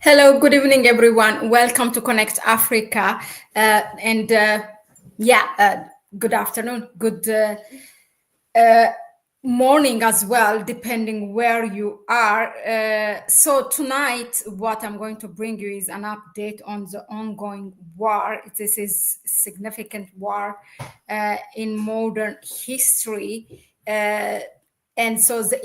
Hello, good evening, everyone. Welcome to Connect Africa. Good afternoon, good morning as well, depending where you are. So tonight, what I'm going to bring you is an update on the ongoing war. This is significant war in modern history. And so the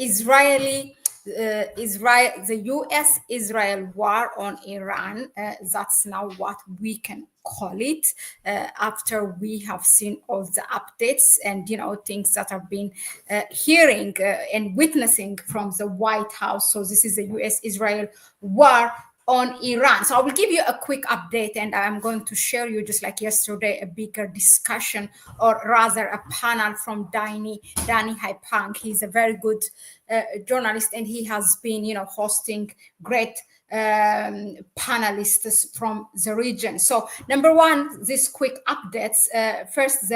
U.S.-Israel war on Iran, that's now what we can call it, after we have seen all the updates and, things that have been hearing and witnessing from the White House. So this is the U.S.-Israel war on Iran. So I will give you a quick update, and I'm going to share you, just like yesterday, a bigger discussion, or rather a panel from Danny Haipang. He's a very good journalist, and he has been, hosting great panelists from the region. So number one, these quick updates. First,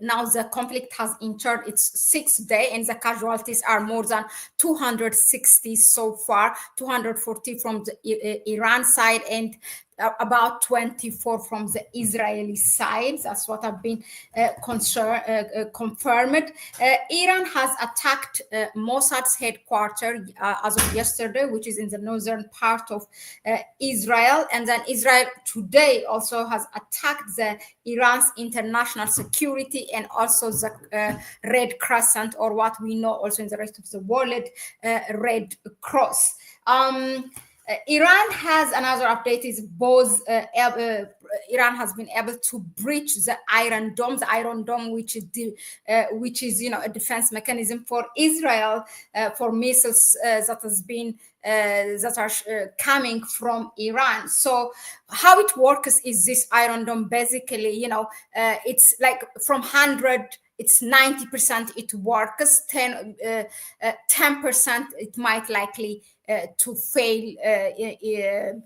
now the conflict has entered its sixth day, and the casualties are more than 260 so far, 240 from the Iran side and about 24 from the Israeli side. That's what have been confirmed. Iran has attacked Mossad's headquarters as of yesterday, which is in the northern part of Israel. And then Israel today also has attacked Iran's international security and also the Red Crescent, or what we know also in the rest of the world, Red Cross. Iran has another update is both Iran has been able to breach the Iron Dome, which is a defense mechanism for Israel for missiles that are coming from Iran. So how it works is this Iron Dome basically, it's like from 100. It's 90% it works, 10% it might likely to fail.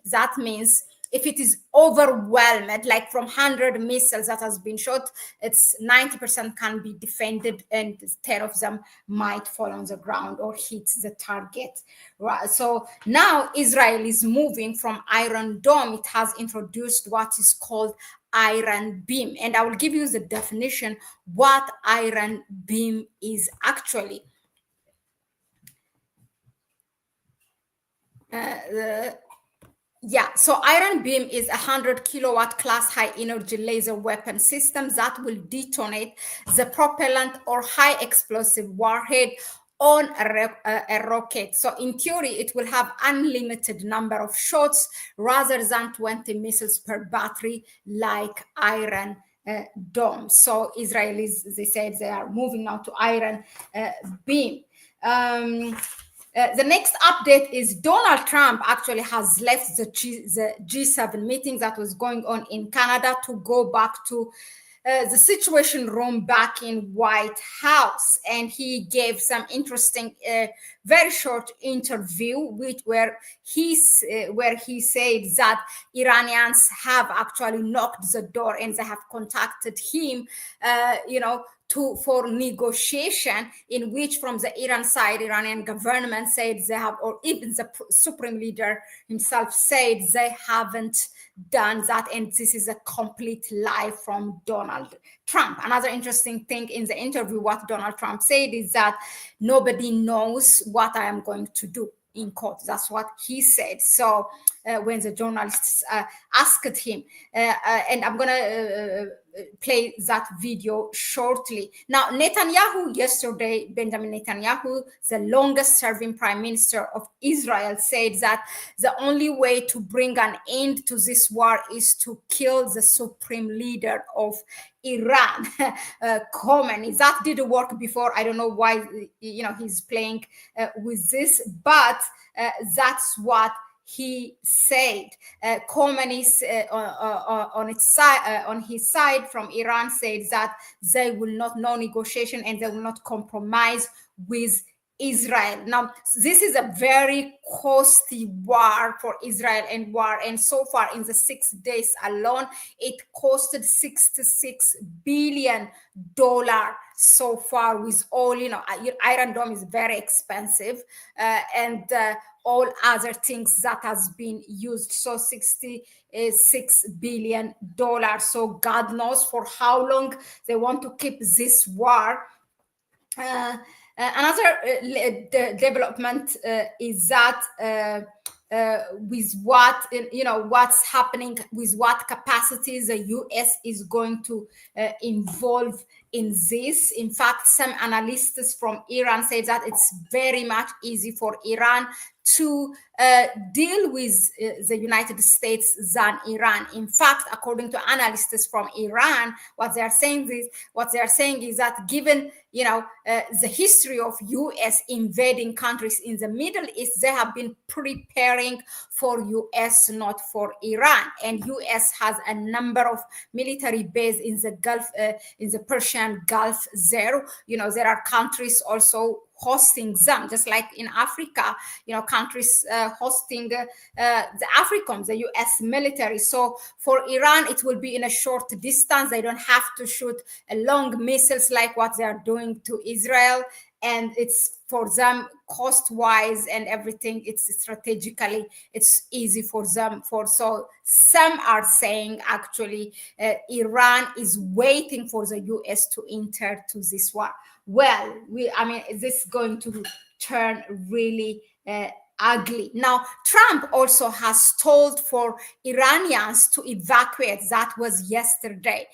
That means if it is overwhelmed, like from 100 missiles that has been shot, it's 90% can be defended and 10 of them might fall on the ground or hit the target. Right. So now Israel is moving from Iron Dome. It has introduced what is called Iron Beam. And I will give you the definition what Iron Beam is actually. So Iron Beam is a 100 kilowatt class high energy laser weapon system that will detonate the propellant or high explosive warhead on a rocket. So in theory, it will have unlimited number of shots rather than 20 missiles per battery like Iron Dome. So Israelis, they said they are moving now to Iron Beam. The next update is Donald Trump actually has left the G7 meeting that was going on in Canada to go back to the Situation Room back in White House, and he gave some interesting, very short interview, where he said that Iranians have actually knocked the door and they have contacted him, for negotiation, in which from the Iran side, Iranian government said they have, or even the supreme leader himself said they haven't done that, and this is a complete lie from Donald Trump. Another interesting thing in the interview, what Donald Trump said is that nobody knows what I am going to do in court. That's what he said. So when the journalists asked him, and I'm going to play that video shortly. Now, Netanyahu yesterday, Benjamin Netanyahu, the longest serving prime minister of Israel, said that the only way to bring an end to this war is to kill the supreme leader of Iran, Khomeini. That didn't work before. I don't know why, he's playing with this, but that's what he said. Khomeini on his side from Iran said that they will not know negotiation and they will not compromise with Israel. Now, this is a very costly war for Israel and so far in the 6 days alone, it costed $66 billion so far with all, Iron Dome is very expensive and all other things that has been used. So $66 billion. So God knows for how long they want to keep this war. Another development is that with what what's happening, with what capacities the US is going to involve in this. In fact, some analysts from Iran say that it's very much easy for Iran to deal with the United States than Iran. In fact, according to analysts from Iran, what they are saying is that given the history of US invading countries in the Middle East, they have been preparing for US, not for Iran. And US has a number of military bases in the Gulf, in the Persian Gulf there. There are countries also hosting them, just like in Africa, countries hosting the AFRICOM, the US military. So for Iran, it will be in a short distance. They don't have to shoot long missiles like what they are doing to Israel. And it's for them cost-wise and everything, it's strategically, it's easy for them. So some are saying actually Iran is waiting for the US to enter to this war. Well, this is going to turn really ugly. Now, Trump also has told for Iranians to evacuate. That was yesterday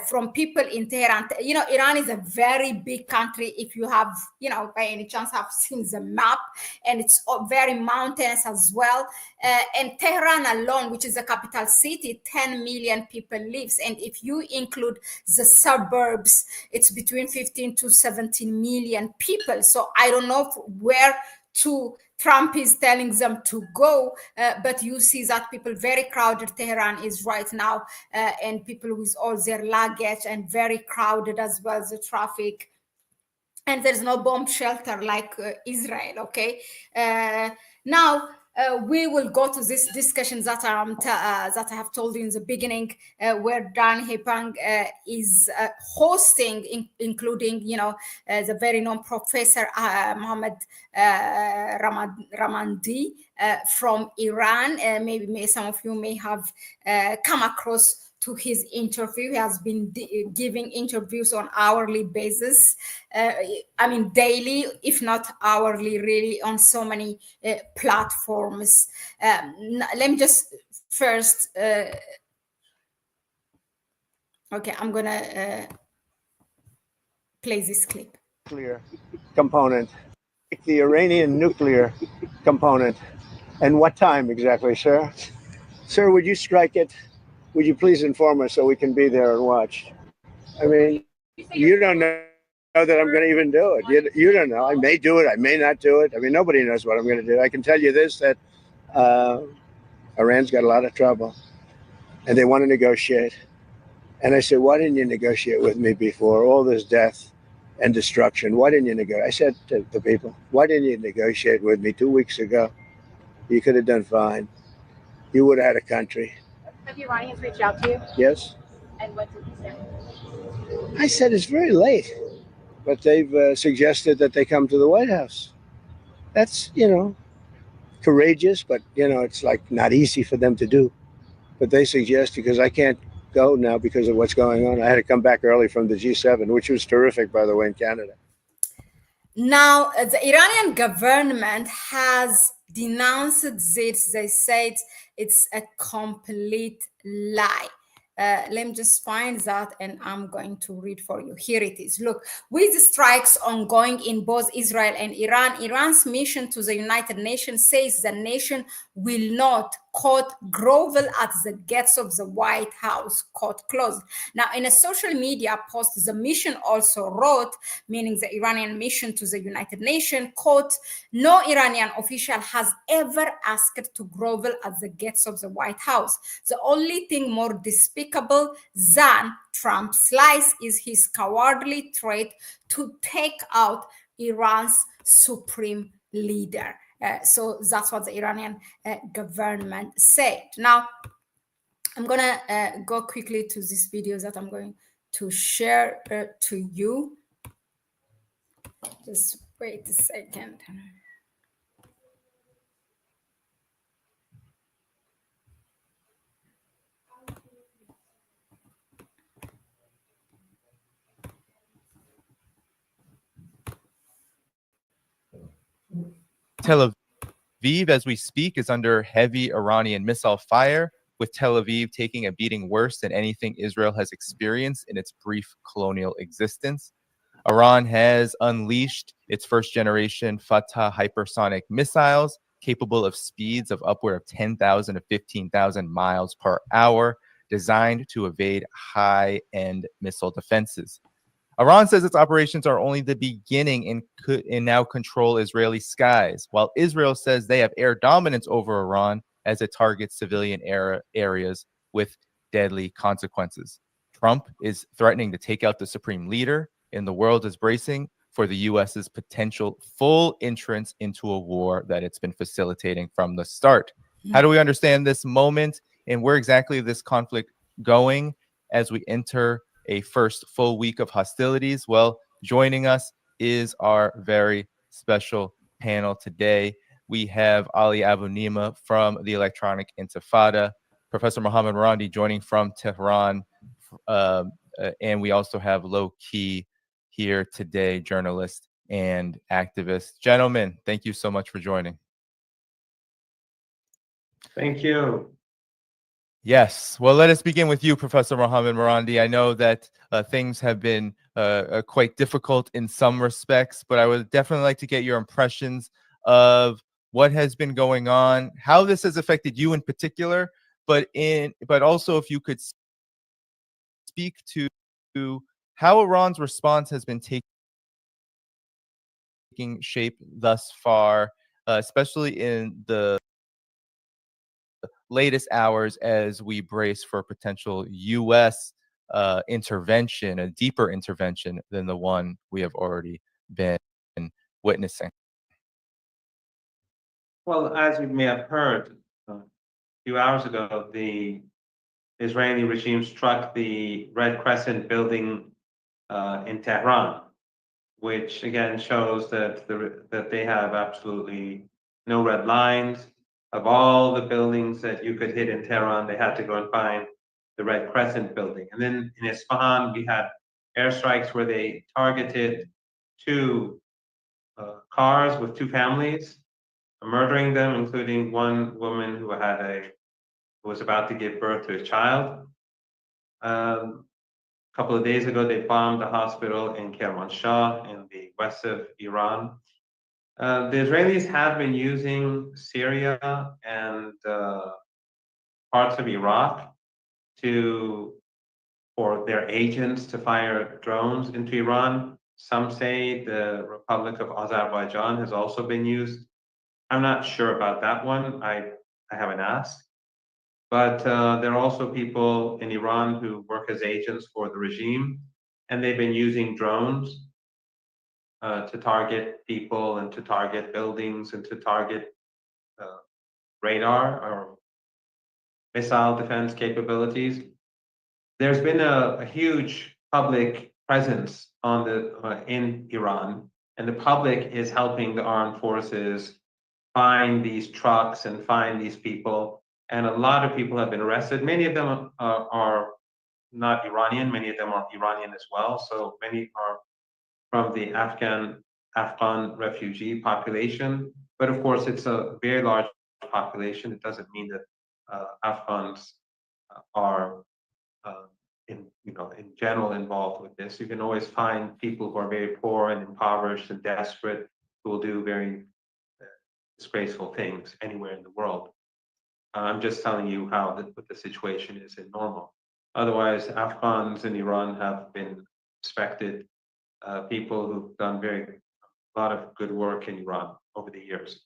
from people in Tehran. Iran is a very big country. If you have, by any chance have seen the map, and it's very mountainous as well. And Tehran alone, which is the capital city, 10 million people lives. And if you include the suburbs, it's between 15 to 17 million people. So I don't know where Trump is telling them to go, but you see that people, very crowded Tehran is right now, and people with all their luggage, and very crowded as well, the traffic. And there's no bomb shelter like Israel, okay? Now, we will go to this discussion that that I have told you in the beginning, where Dan Hepang is hosting, including the very known professor Mohammed Ramandi from Iran. Maybe some of you may have come across to his interview. He has been giving interviews on hourly basis. Daily, if not hourly, really, on so many platforms. Let me just first, okay, I'm gonna play this clip. Nuclear component, the Iranian nuclear component. And what time exactly, sir? Sir, would you strike it? Would you please inform us so we can be there and watch? You don't know that I'm going to even do it. You don't know. I may do it. I may not do it. Nobody knows what I'm going to do. I can tell you this, that Iran's got a lot of trouble and they want to negotiate. And I said, why didn't you negotiate with me before? All this death and destruction. Why didn't you negotiate? I said to the people, why didn't you negotiate with me 2 weeks ago? You could have done fine. You would have had a country. Have the Iranians reached out to you? Yes. And what did you say? I said it's very late, but they've suggested that they come to the White House. That's, courageous, but, it's like not easy for them to do. But they suggest, because I can't go now because of what's going on. I had to come back early from the G7, which was terrific, by the way, in Canada. Now, the Iranian government has denounced this. They said it's a complete lie. Let me just find that, and I'm going to read for you. Here it is. Look, with the strikes ongoing in both Israel and Iran, Iran's mission to the United Nations says the nation will not, quote, grovel at the gates of the White House, quote, closed. Now, in a social media post, the mission also wrote, meaning the Iranian mission to the United Nations, quote, no Iranian official has ever asked to grovel at the gates of the White House. The only thing more despicable than Trump's lies is his cowardly threat to take out Iran's supreme leader. So that's what the Iranian government said. Now, I'm gonna go quickly to this video that I'm going to share to you. Just wait a second. Tel Aviv, as we speak, is under heavy Iranian missile fire, with Tel Aviv taking a beating worse than anything Israel has experienced in its brief colonial existence. Iran has unleashed its first-generation Fatah hypersonic missiles, capable of speeds of upward of 10,000 to 15,000 miles per hour, designed to evade high-end missile defenses. Iran says its operations are only the beginning and now control Israeli skies, while Israel says they have air dominance over Iran as it targets civilian areas with deadly consequences. Trump is threatening to take out the supreme leader, and the world is bracing for the U.S.'s potential full entrance into a war that it's been facilitating from the start. How do we understand this moment, and where exactly is this conflict going as we enter a first full week of hostilities? Well, joining us is our very special panel today. We have Ali Abunimah from the Electronic Intifada, Professor Mohammad Marandi joining from Tehran, and we also have Low Key here today, journalist and activist. Gentlemen, thank you so much for joining. Thank you. Yes. Well, let us begin with you, Professor Mohammad Marandi. I know that things have been quite difficult in some respects, but I would definitely like to get your impressions of what has been going on, how this has affected you in particular, but also if you could speak to how Iran's response has been taking shape thus far, especially in the latest hours as we brace for potential U.S. Intervention, a deeper intervention than the one we have already been witnessing. Well, as you may have heard a few hours ago, the Israeli regime struck the Red Crescent building in Tehran, which again shows that that they have absolutely no red lines. Of all the buildings that you could hit in Tehran, they had to go and find the Red Crescent building. And then in Isfahan, we had airstrikes where they targeted two cars with two families, murdering them, including one woman who was about to give birth to a child. A couple of days ago, they bombed a hospital in Kermanshah in the west of Iran. The Israelis have been using Syria and parts of Iraq for their agents to fire drones into Iran. Some say the Republic of Azerbaijan has also been used. I'm not sure about that one. I haven't asked. But there are also people in Iran who work as agents for the regime, and they've been using drones to target people and to target buildings and to target radar or missile defense capabilities. There's been a huge public presence in Iran, and the public is helping the armed forces find these trucks and find these people. And a lot of people have been arrested. Many of them are not Iranian. Many of them are Iranian as well. So many are from the Afghan refugee population. But of course, it's a very large population. It doesn't mean that Afghans are in general involved with this. You can always find people who are very poor and impoverished and desperate who will do very disgraceful things anywhere in the world. I'm just telling you what the situation is in normal. Otherwise, Afghans in Iran have been respected people who've done a lot of good work in Iran over the years.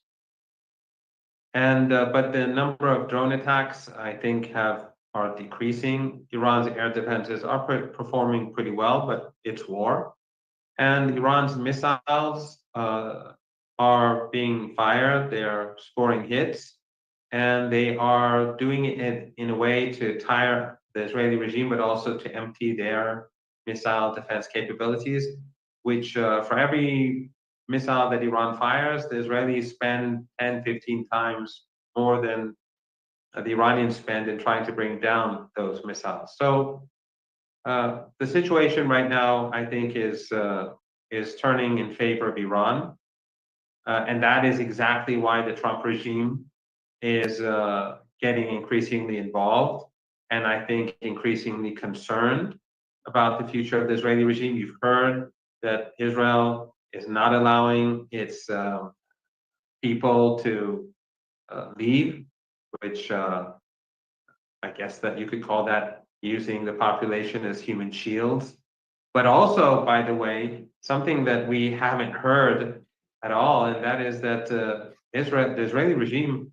And but the number of drone attacks, I think, are decreasing. Iran's air defenses are performing pretty well, but it's war. And Iran's missiles are being fired, they are scoring hits, and they are doing it in a way to tire the Israeli regime, but also to empty their missile defense capabilities, which for every missile that Iran fires, the Israelis spend 10, 15 times more than the Iranians spend in trying to bring down those missiles. So the situation right now, I think, is turning in favor of Iran. And that is exactly why the Trump regime is getting increasingly involved, and I think increasingly concerned about the future of the Israeli regime. You've heard that Israel is not allowing its people to leave, which I guess that you could call that using the population as human shields. But also, by the way, something that we haven't heard at all, and that is that the Israeli regime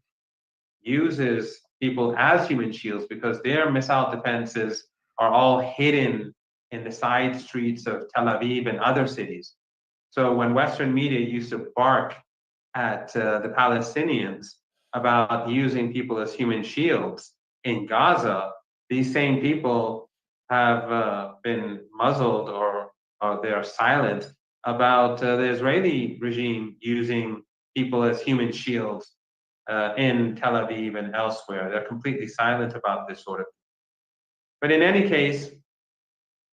uses people as human shields because their missile defenses are all hidden in the side streets of Tel Aviv and other cities. So when Western media used to bark at the Palestinians about using people as human shields in Gaza, these same people have been muzzled or they are silent about the Israeli regime using people as human shields in Tel Aviv and elsewhere. They're completely silent about this sort of thing. But in any case,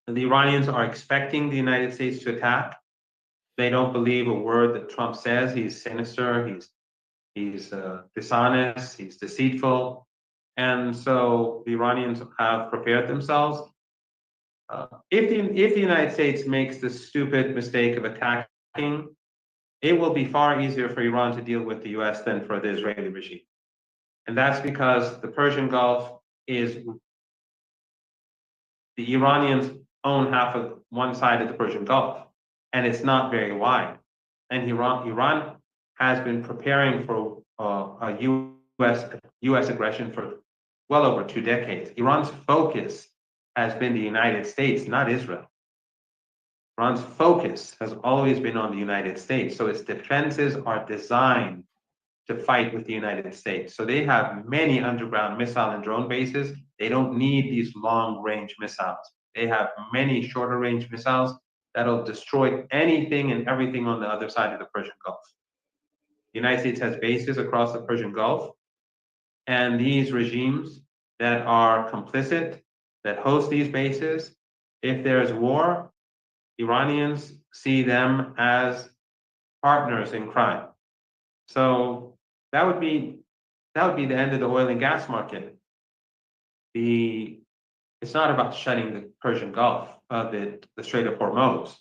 the Iranians are expecting the United States to attack. They don't believe a word that Trump says. He's sinister, he's dishonest, he's deceitful. And so the Iranians have prepared themselves. If the United States makes the stupid mistake of attacking, it will be far easier for Iran to deal with the US than for the Israeli regime. And that's because the Persian Gulf is, the Iranians own half of one side of the Persian Gulf, and it's not very wide. And Iran has been preparing for a US aggression for well over 2 decades. Iran's focus has been the United States, not Israel. Iran's focus has always been on the United States. So its defenses are designed to fight with the United States. So they have many underground missile and drone bases. They don't need these long-range missiles. They have many shorter-range missiles that'll destroy anything and everything on the other side of the Persian Gulf. The United States has bases across the Persian Gulf, and these regimes that are complicit, that host these bases, if there's war, Iranians see them as partners in crime. So that would be the end of the oil and gas market. It's not about shutting the Persian Gulf, the Strait of Hormuz.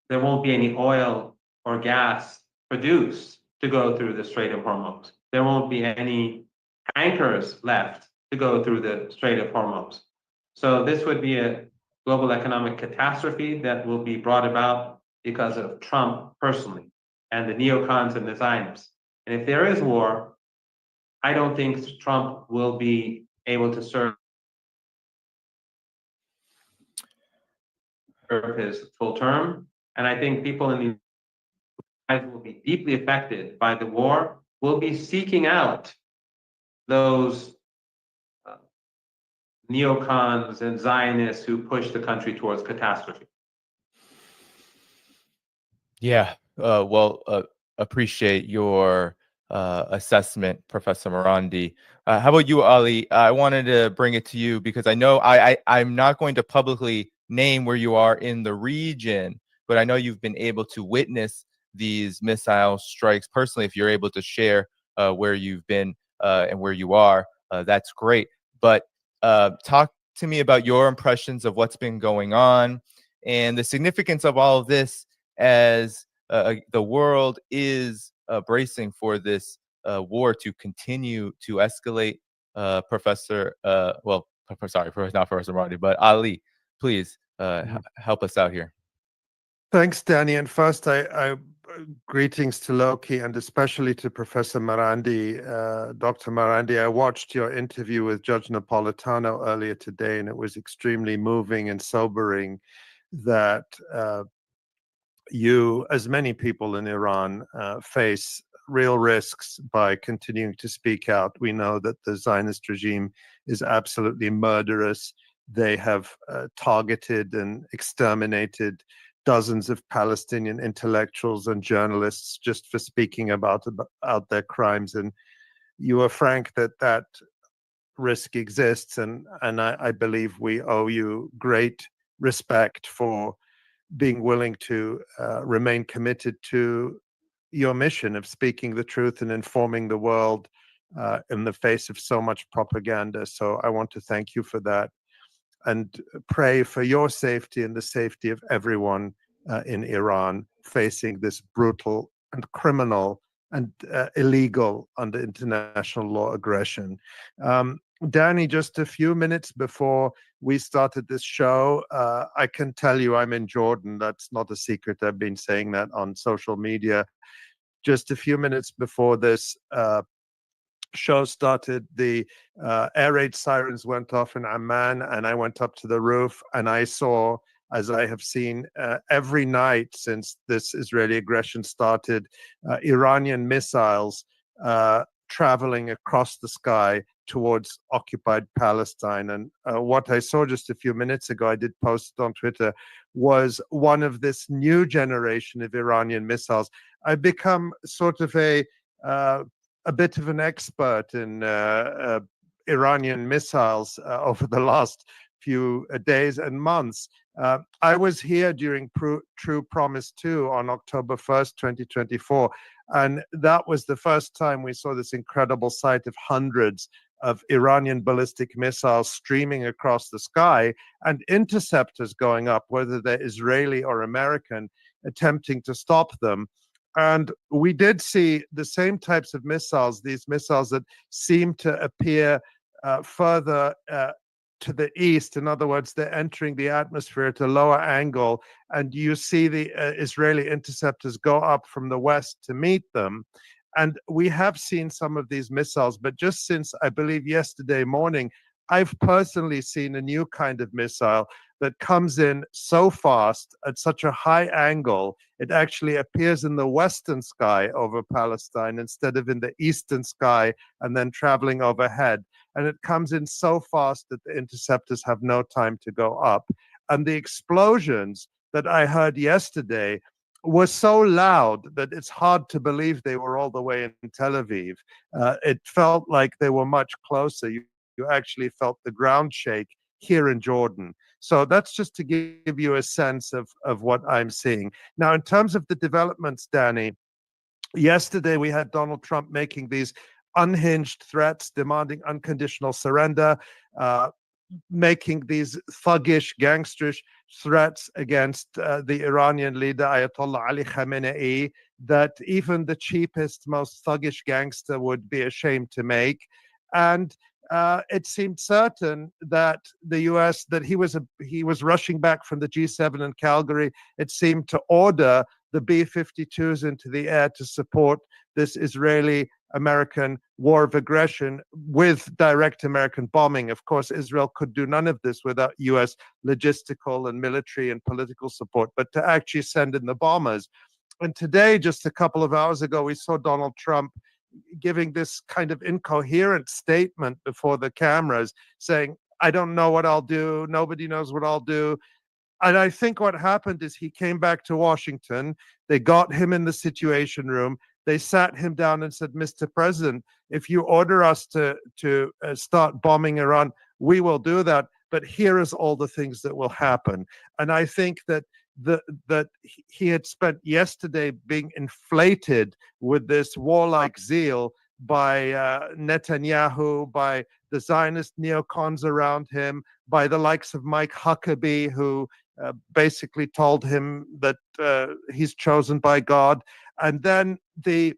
There won't be any oil or gas produced to go through the Strait of Hormuz. There won't be any tankers left to go through the Strait of Hormuz. So this would be a global economic catastrophe that will be brought about because of Trump personally and the neocons and the Zionists. And if there is war, I don't think Trump will be able to serve his full term. And I think people in the United States will be deeply affected by the war, will be seeking out those neocons and Zionists who push the country towards catastrophe. Yeah, appreciate your assessment, Professor Marandi. How about you, Ali? I wanted to bring it to you because I know I'm not going to publicly name where you are in the region, but I know you've been able to witness these missile strikes personally. If you're able to share where you've been and where you are, that's great. But talk to me about your impressions of what's been going on and the significance of all of this as the world is bracing for this war to continue to escalate. Not Professor Marandi, but Ali, please help us out here. Thanks, Danny. And first, I greetings to Loki and especially to Professor Marandi, Dr. Marandi. I watched your interview with Judge Napolitano earlier today, and it was extremely moving and sobering that you, as many people in Iran, face real risks by continuing to speak out. We know that the Zionist regime is absolutely murderous. They have targeted and exterminated dozens of Palestinian intellectuals and journalists just for speaking about their crimes. And you are frank that risk exists, and I believe we owe you great respect for being willing to remain committed to your mission of speaking the truth and informing the world in the face of so much propaganda. So I want to thank you for that, and pray for your safety and the safety of everyone in Iran facing this brutal and criminal and illegal under international law aggression. Danny, just a few minutes before we started this show, I can tell you I'm in Jordan. That's not a secret. I've been saying that on social media. Just a few minutes before this show started, the air raid sirens went off in Amman, and I went up to the roof and I saw, as I have seen every night since this Israeli aggression started, Iranian missiles traveling across the sky towards occupied Palestine. And what I saw just a few minutes ago, I did post it on Twitter, was one of this new generation of Iranian missiles. I've become sort of a bit of an expert in Iranian missiles over the last few days and months. I was here during True Promise 2 on October 1st, 2024, and that was the first time we saw this incredible sight of hundreds of Iranian ballistic missiles streaming across the sky and interceptors going up, whether they're Israeli or American, attempting to stop them. And we did see the same types of missiles, these missiles that seem to appear further to the east. In other words, they're entering the atmosphere at a lower angle, and you see the Israeli interceptors go up from the west to meet them. And we have seen some of these missiles, but just since, I believe, yesterday morning, I've personally seen a new kind of missile that comes in so fast at such a high angle, it actually appears in the western sky over Palestine instead of in the eastern sky and then traveling overhead. And it comes in so fast that the interceptors have no time to go up. And the explosions that I heard yesterday were so loud that it's hard to believe they were all the way in Tel Aviv. It felt like they were much closer. You actually felt the ground shake here in Jordan. So that's just to give you a sense of what I'm seeing. Now, in terms of the developments, Danny, yesterday we had Donald Trump making these unhinged threats, demanding unconditional surrender, making these thuggish, gangsterish threats against the Iranian leader, Ayatollah Ali Khamenei, that even the cheapest, most thuggish gangster would be ashamed to make. And it seemed certain that the U.S., that he was rushing back from the G7 in Calgary. It seemed to order the B-52s into the air to support this Israeli-American war of aggression with direct American bombing. Of course, Israel could do none of this without U.S. logistical and military and political support, but to actually send in the bombers. And today, just a couple of hours ago, we saw Donald Trump giving this kind of incoherent statement before the cameras saying, I don't know what I'll do. Nobody knows what I'll do. And I think what happened is he came back to Washington. They got him in the Situation Room. They sat him down and said, Mr. President, if you order us to start bombing Iran, we will do that. But here is all the things that will happen. And I think that that he had spent yesterday being inflated with this warlike zeal by Netanyahu, by the Zionist neocons around him, by the likes of Mike Huckabee, who basically told him that he's chosen by God. And then the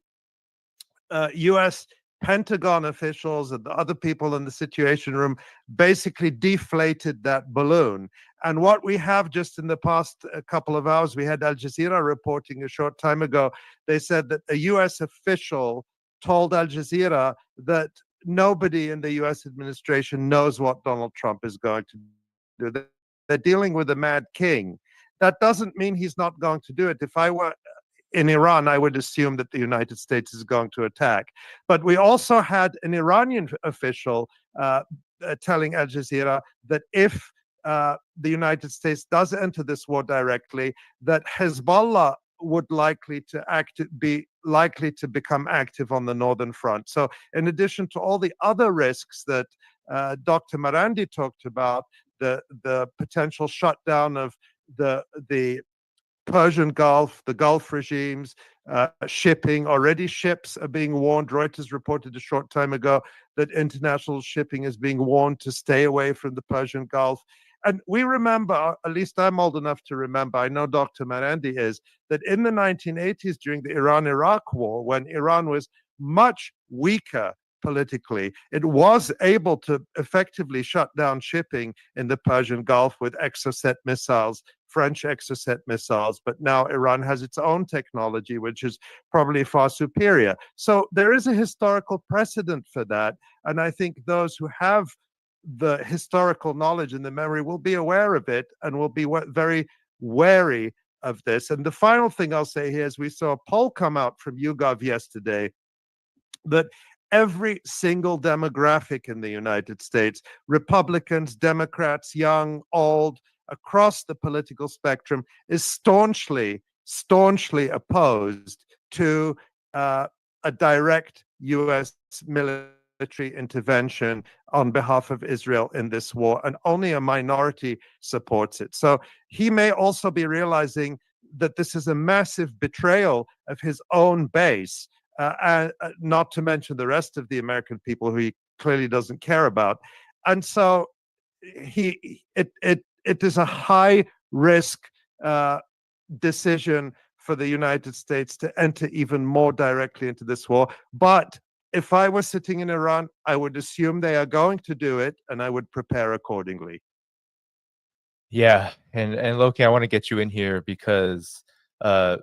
U.S. Pentagon officials and the other people in the Situation Room basically deflated that balloon. And what we have just in the past couple of hours, we had Al Jazeera reporting a short time ago. They said that a U.S. official told Al Jazeera that nobody in the U.S. administration knows what Donald Trump is going to do. They're dealing with a mad king. That doesn't mean he's not going to do it. If I were in Iran, I would assume that the United States is going to attack. But we also had an Iranian official telling Al Jazeera that if the United States does enter this war directly, that Hezbollah would be likely to become active on the northern front. So in addition to all the other risks that Dr. Marandi talked about, the potential shutdown of the Persian Gulf, the Gulf regimes, shipping. Already ships are being warned. Reuters reported a short time ago that international shipping is being warned to stay away from the Persian Gulf. And we remember, at least I'm old enough to remember, I know Dr. Marandi is, that in the 1980s during the Iran-Iraq war, when Iran was much weaker politically, it was able to effectively shut down shipping in the Persian Gulf with Exocet missiles, French Exocet missiles, but now Iran has its own technology, which is probably far superior. So there is a historical precedent for that, and I think those who have the historical knowledge and the memory will be aware of it and will be very wary of this. And the final thing I'll say here is we saw a poll come out from YouGov yesterday that every single demographic in the United States, Republicans, Democrats, young, old, across the political spectrum, is staunchly opposed to a direct U.S. military intervention on behalf of Israel in this war, and only a minority supports it. So he may also be realizing that this is a massive betrayal of his own base, not to mention the rest of the American people who he clearly doesn't care about. And so it is a high risk decision for the United States to enter even more directly into this war. But if I were sitting in Iran, I would assume they are going to do it, and I would prepare accordingly. Yeah, and Loki, I want to get you in here because I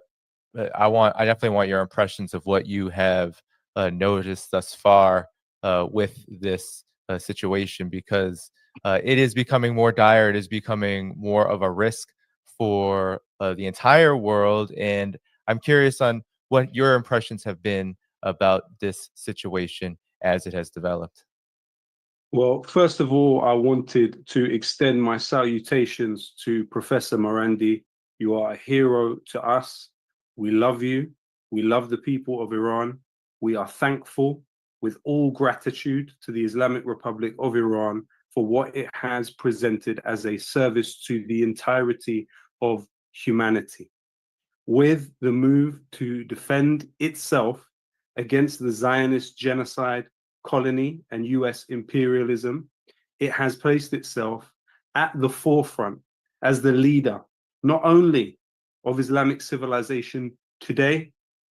definitely want your impressions of what you have noticed thus far with this situation, because it is becoming more dire. It is becoming more of a risk for the entire world, and I'm curious on what your impressions have been about this situation as it has developed. Well, first of all, I wanted to extend my salutations to Professor Marandi. You are a hero to us. We love you. We love the people of Iran. We are thankful with all gratitude to the Islamic Republic of Iran for what it has presented as a service to the entirety of humanity. With the move to defend itself against the Zionist genocide, colony, and US imperialism, it has placed itself at the forefront as the leader, not only of Islamic civilization today,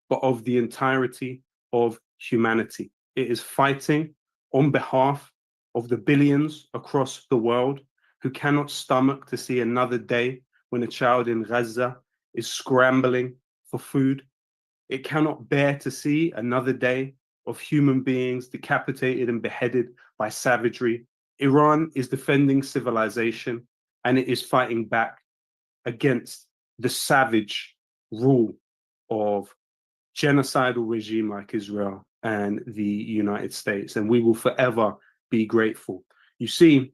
but of the entirety of humanity. It is fighting on behalf of the billions across the world who cannot stomach to see another day when a child in Gaza is scrambling for food. It cannot bear to see another day of human beings decapitated and beheaded by savagery. Iran is defending civilization, and it is fighting back against the savage rule of genocidal regime like Israel and the United States, and we will forever be grateful. You see,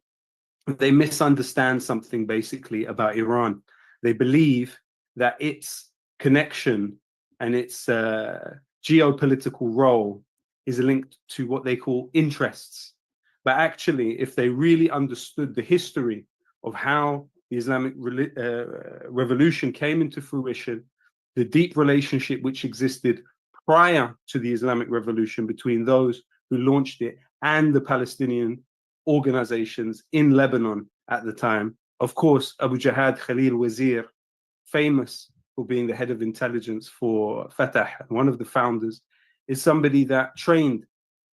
they misunderstand something basically about Iran. They believe that its connection and its geopolitical role is linked to what they call interests. But actually, if they really understood the history of how the Islamic revolution came into fruition, the deep relationship which existed prior to the Islamic revolution between those who launched it and the Palestinian organizations in Lebanon at the time. Of course, Abu Jihad Khalil Wazir, famous for being the head of intelligence for Fatah, one of the founders, is somebody that trained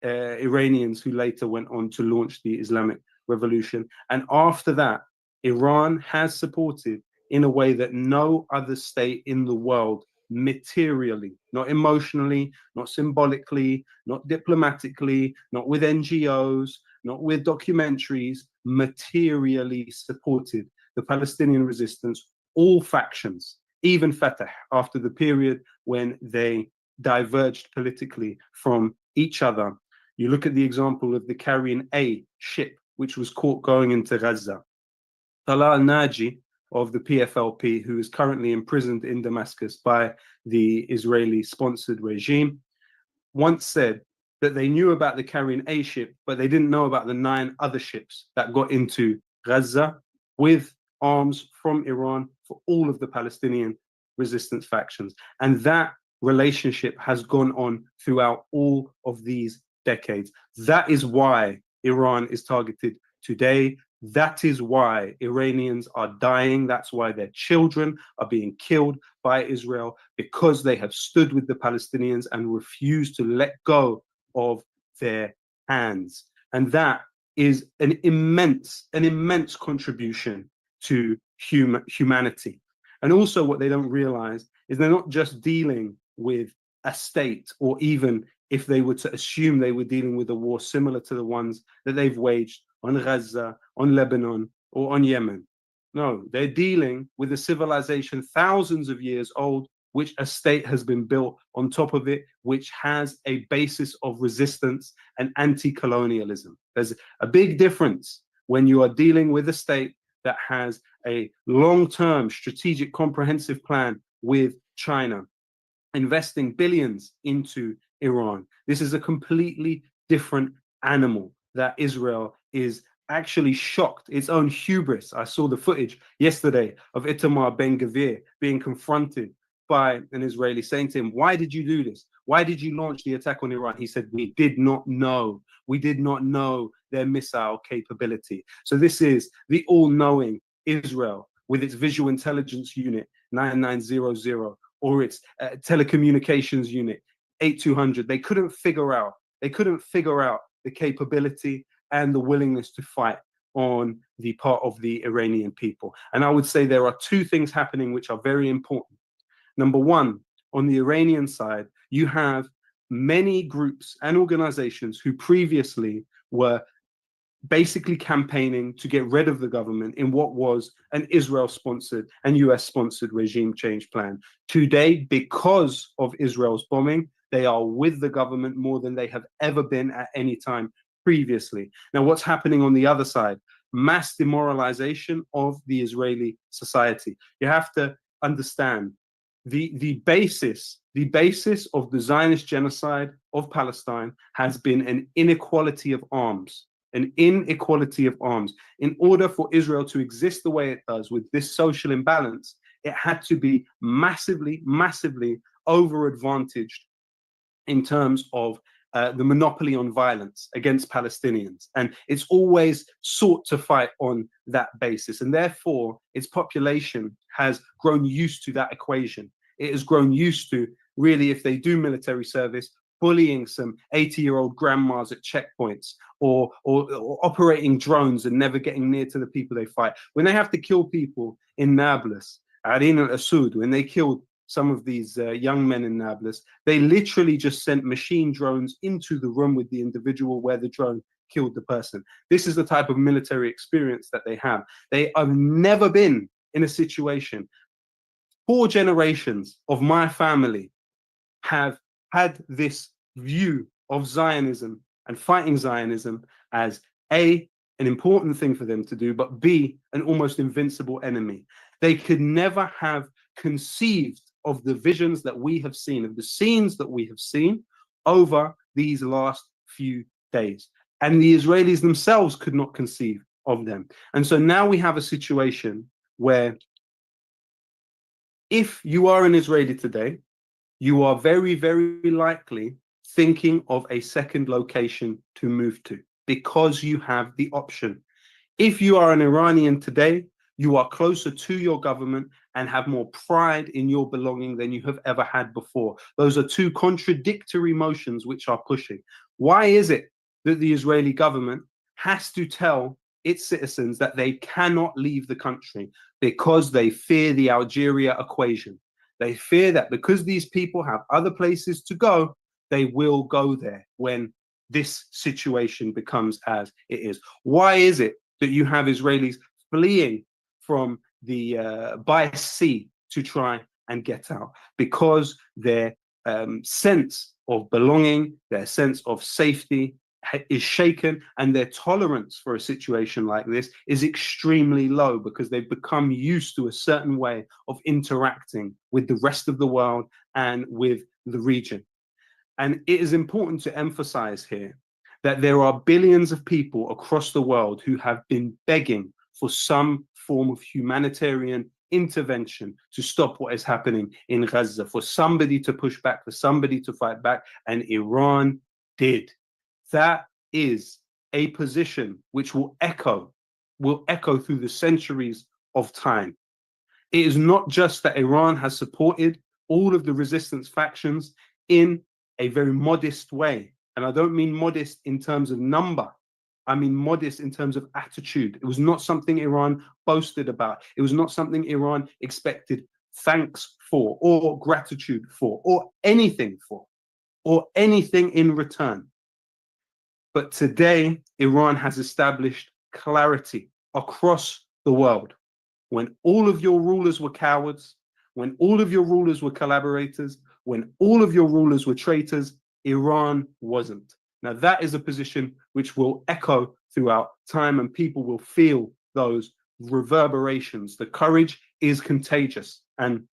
Iranians who later went on to launch the Islamic revolution. And after that, Iran has supported in a way that no other state in the world materially, not emotionally, not symbolically, not diplomatically, not with NGOs, not with documentaries, materially supported the Palestinian resistance all factions, even Fatah, after the period when they diverged politically from each other. You look at the example of the Carrying A ship, which was caught going into Gaza. Talal al-Naji of the PFLP, who is currently imprisoned in Damascus by the Israeli-sponsored regime, once said that they knew about the Carrying A ship, but they didn't know about the 9 other ships that got into Gaza with arms from Iran for all of the Palestinian resistance factions. And that relationship has gone on throughout all of these decades. That is why Iran is targeted today. That is why Iranians are dying. That's why their children are being killed by Israel, because they have stood with the Palestinians and refused to let go of their hands. And that is an immense contribution to humanity. And also what they don't realize is they're not just dealing with a state, or even if they were to assume they were dealing with a war similar to the ones that they've waged on Gaza, on Lebanon, or on Yemen. No, they're dealing with a civilization thousands of years old, which a state has been built on top of it, which has a basis of resistance and anti-colonialism. There's a big difference when you are dealing with a state that has a long-term strategic comprehensive plan with China, investing billions into Iran. This is a completely different animal that Israel is actually shocked. Its own hubris. I saw the footage yesterday of Itamar Ben-Gvir being confronted by an Israeli saying to him, "Why did you do this? Why did you launch the attack on Iran?" He said, "We did not know. We did not know their missile capability." So this is the all-knowing Israel with its visual intelligence unit 9900 or its telecommunications unit 8200. They couldn't figure out the capability and the willingness to fight on the part of the Iranian people. And I would say there are 2 things happening which are very important. Number one, on the Iranian side, you have many groups and organizations who previously were basically campaigning to get rid of the government in what was an Israel-sponsored and US-sponsored regime change plan. Today, because of Israel's bombing, they are with the government more than they have ever been at any time previously. Now, what's happening on the other side? Mass demoralization of the Israeli society. You have to understand the basis of the Zionist genocide of Palestine has been an inequality of arms. An inequality of arms. In order for Israel to exist the way it does with this social imbalance, it had to be massively over-advantaged in terms of the monopoly on violence against Palestinians. And it's always sought to fight on that basis. And therefore, its population has grown used to that equation. It has grown used to, really, if they do military service, bullying some 80-year-old grandmas at checkpoints, or operating drones and never getting near to the people they fight. When they have to kill people in Nablus, Arin al-Asud, when they killed some of these young men in Nablus, they literally just sent machine drones into the room with the individual where the drone killed the person. This is the type of military experience that they have. They have never been in a situation. 4 generations of my family have had this view of Zionism and fighting Zionism as A, an important thing for them to do, but B, an almost invincible enemy. They could never have conceived of the visions that we have seen, of the scenes that we have seen over these last few days. And the Israelis themselves could not conceive of them. And so now we have a situation where if you are an Israeli today, you are very, very likely thinking of a second location to move to because you have the option. If you are an Iranian today, you are closer to your government and have more pride in your belonging than you have ever had before. Those are 2 contradictory motions which are pushing. Why is it that the Israeli government has to tell its citizens that they cannot leave the country? Because they fear the Algeria equation. They fear that because these people have other places to go, they will go there when this situation becomes as it is. Why is it that you have Israelis fleeing from by sea to try and get out, because their sense of belonging, their sense of safety is shaken, and their tolerance for a situation like this is extremely low, because they've become used to a certain way of interacting with the rest of the world and with the region. And it is important to emphasize here that there are billions of people across the world who have been begging for some form of humanitarian intervention to stop what is happening in Gaza, for somebody to push back, for somebody to fight back, and Iran did. That is a position which will echo through the centuries of time. It is not just that Iran has supported all of the resistance factions in a very modest way. And I don't mean modest in terms of number. I mean modest in terms of attitude. It was not something Iran boasted about. It was not something Iran expected thanks for, or gratitude for, or anything in return. But today, Iran has established clarity across the world. When all of your rulers were cowards, when all of your rulers were collaborators, when all of your rulers were traitors, Iran wasn't. Now, that is a position which will echo throughout time, and people will feel those reverberations. The courage is contagious. And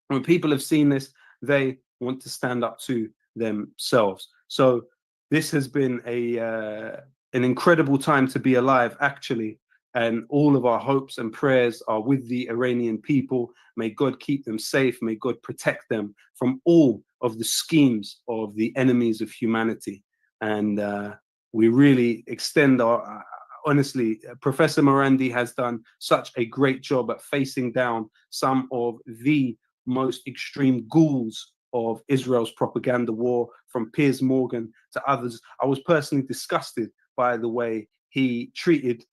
when people have seen this, they want to stand up to themselves. So this has been an incredible time to be alive, actually. And all of our hopes and prayers are with the Iranian people. May God keep them safe. May God protect them from all of the schemes of the enemies of humanity. And we really extend our, honestly, Professor Marandi has done such a great job at facing down some of the most extreme ghouls of Israel's propaganda war, from Piers Morgan to others. I was personally disgusted by the way he treated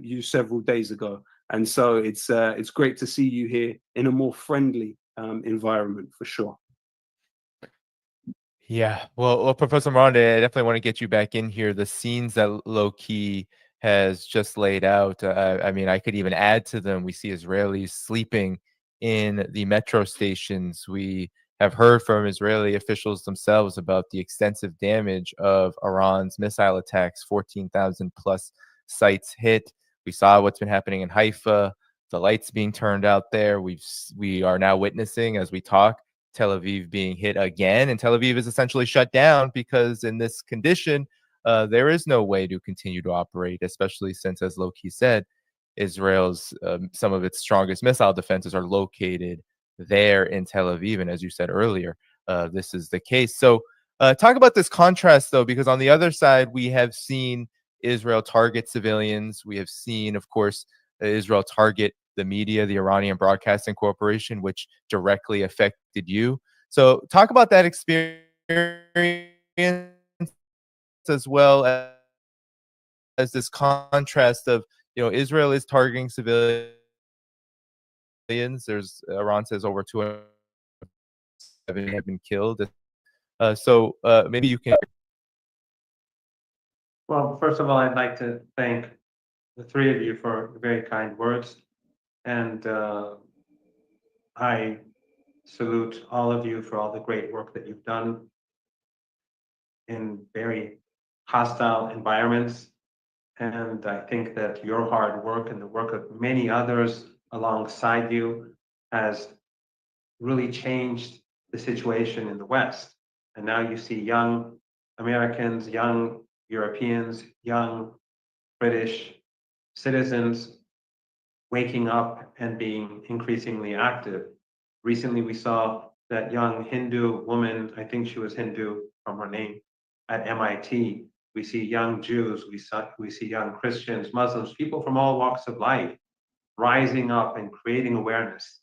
you several days ago, and so it's great to see you here in a more friendly environment, for sure. Yeah, well, Professor Miranda, I definitely want to get you back in here. The scenes that Low-Key has just laid out, I mean, I could even add to them. We see Israelis sleeping in the metro stations. We have heard from Israeli officials themselves about the extensive damage of Iran's missile attacks, 14,000 plus sites hit. We saw what's been happening in Haifa, the lights being turned out there. We are now witnessing, as we talk, Tel Aviv being hit again, and Tel Aviv is essentially shut down because in this condition, there is no way to continue to operate, especially since, as Low-Key said, Israel's some of its strongest missile defenses are located there in Tel Aviv, and as you said earlier, this is the case. So talk about this contrast, though, because on the other side, we have seen Israel target civilians. We have seen, of course, Israel target the media, the Iranian Broadcasting Corporation, which directly affected you. So talk about that experience, as well as this contrast of, Israel is targeting civilians. There's Iran says over 270 have been killed. So maybe you can. Well, first of all, I'd like to thank the three of you for very kind words. And I salute all of you for all the great work that you've done in very hostile environments. And I think that your hard work and the work of many others alongside you has really changed the situation in the West. And now you see young Americans, young Europeans, young British citizens waking up and being increasingly active. Recently, we saw that young Hindu woman, I think she was Hindu from her name, at MIT. We see young Jews, we see young Christians, Muslims, people from all walks of life rising up and creating awareness.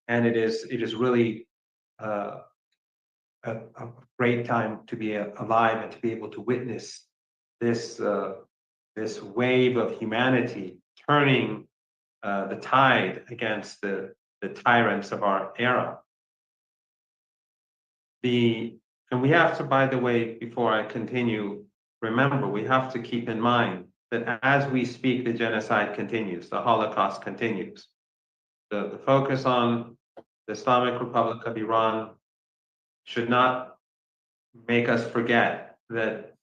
And it is really a great time to be alive and to be able to witness this this wave of humanity turning the tide against the tyrants of our era. And we have to, by the way, before I continue, remember, we have to keep in mind that as we speak, the genocide continues, the Holocaust continues. The focus on the Islamic Republic of Iran should not make us forget that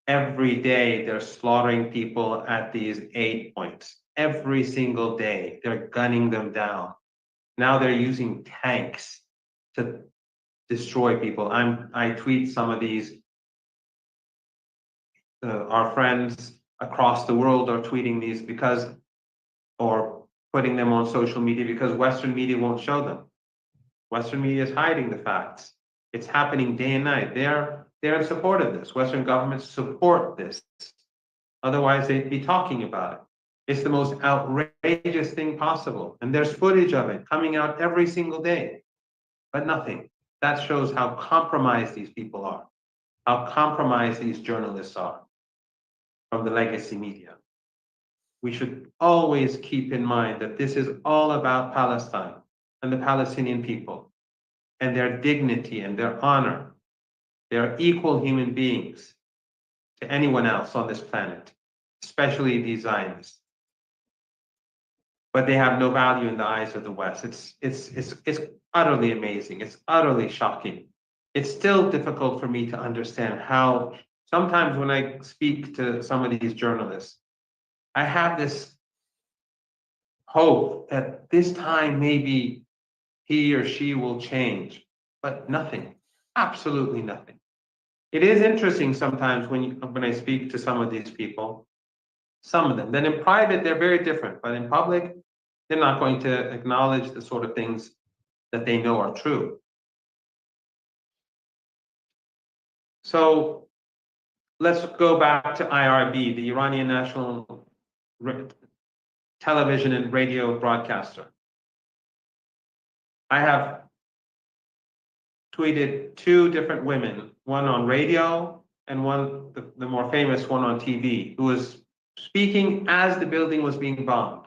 every day they're slaughtering people at these 8 points. Every single day they're gunning them down. Now they're using tanks to destroy people. I tweet some of these. Our friends across the world are tweeting these or putting them on social media because Western media won't show them. Western media is hiding the facts. It's happening day and night. They're in support of this. Western governments support this. Otherwise, they'd be talking about it. It's the most outrageous thing possible. And there's footage of it coming out every single day, but nothing. That shows how compromised these people are, how compromised these journalists are from the legacy media. We should always keep in mind that this is all about Palestine and the Palestinian people and their dignity and their honor. They are equal human beings to anyone else on this planet, especially these Zionists. But they have no value in the eyes of the West. It's utterly amazing. It's utterly shocking. It's still difficult for me to understand how sometimes when I speak to some of these journalists, I have this hope that this time maybe he or she will change, but nothing, absolutely nothing. It is interesting sometimes when I speak to some of these people, some of them, then in private, they're very different, but in public, they're not going to acknowledge the sort of things that they know are true. So let's go back to IRB, the Iranian National Television and Radio Broadcaster. I have tweeted 2 different women, one on radio and one, the more famous one on TV, who was speaking as the building was being bombed.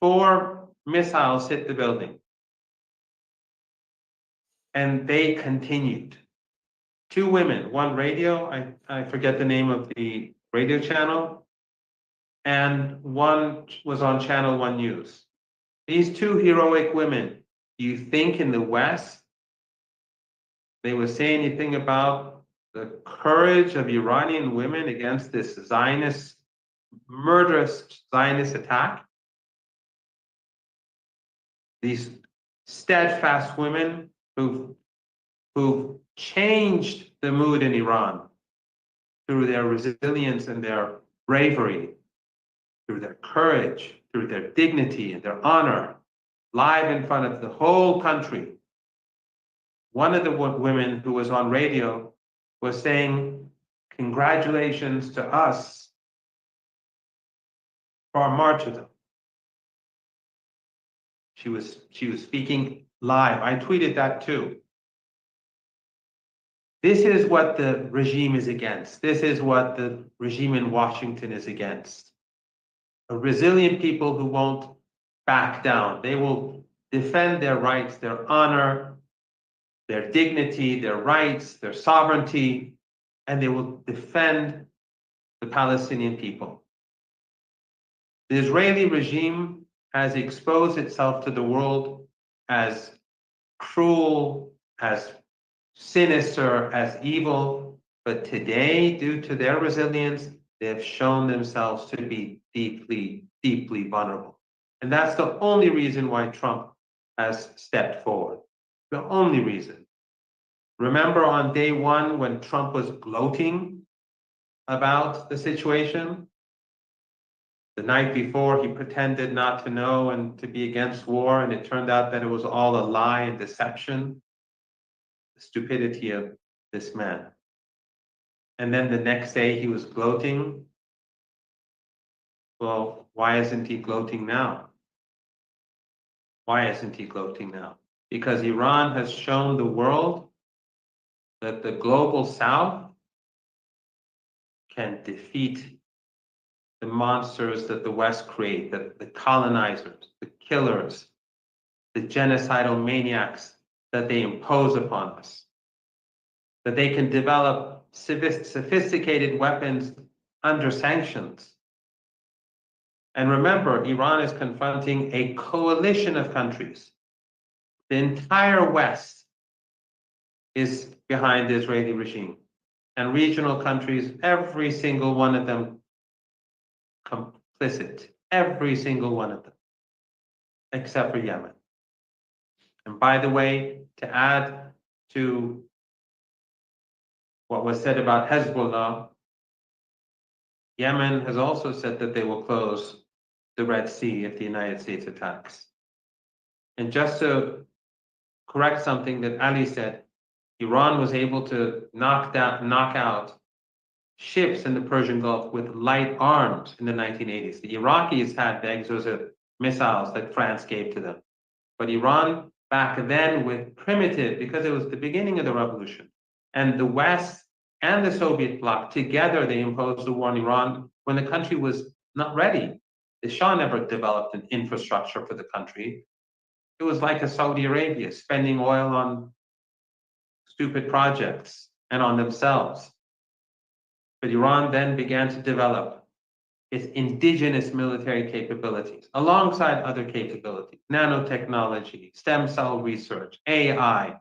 4 missiles hit the building. And they continued. 2 women, one radio, I forget the name of the radio channel, and one was on Channel 1 News. These 2 heroic women, do you think in the West they would say anything about the courage of Iranian women against this Zionist, murderous Zionist attack? These steadfast women who've changed the mood in Iran through their resilience and their bravery, through their courage, through their dignity and their honor, live in front of the whole country. One of the women who was on radio was saying, "Congratulations to us for our martyrdom." She was speaking live. I tweeted that too. This is what the regime is against. This is what the regime in Washington is against. A resilient people who won't back down. They will defend their rights, their honor, their dignity, their rights, their sovereignty, and they will defend the Palestinian people. The Israeli regime has exposed itself to the world as cruel, as sinister, as evil, but today, due to their resilience, they have shown themselves to be deeply, deeply vulnerable. And that's the only reason why Trump has stepped forward. The only reason. Remember on day 1 when Trump was gloating about the situation? The night before, he pretended not to know and to be against war, and it turned out that it was all a lie and deception. The stupidity of this man. And then the next day he was gloating. Well, why isn't he gloating now? Why isn't he gloating now? Because Iran has shown the world that the global South can defeat the monsters that the West create, the colonizers, the killers, the genocidal maniacs that they impose upon us. That they can develop sophisticated weapons under sanctions And remember, Iran is confronting a coalition of countries. The entire West is behind the Israeli regime. And regional countries, every single one of them complicit. Every single one of them, except for Yemen. And by the way, to add to what was said about Hezbollah, Yemen has also said that they will close the Red Sea if the United States attacks. And just to correct something that Ali said, Iran was able to knock out ships in the Persian Gulf with light arms in the 1980s. The Iraqis had the explosive missiles that France gave to them. But Iran back then with primitive, because it was the beginning of the revolution, and the West and the Soviet bloc together, they imposed the war on Iran when the country was not ready. The Shah never developed an infrastructure for the country. It was like a Saudi Arabia spending oil on stupid projects and on themselves. But Iran then began to develop its indigenous military capabilities alongside other capabilities, nanotechnology, stem cell research, AI.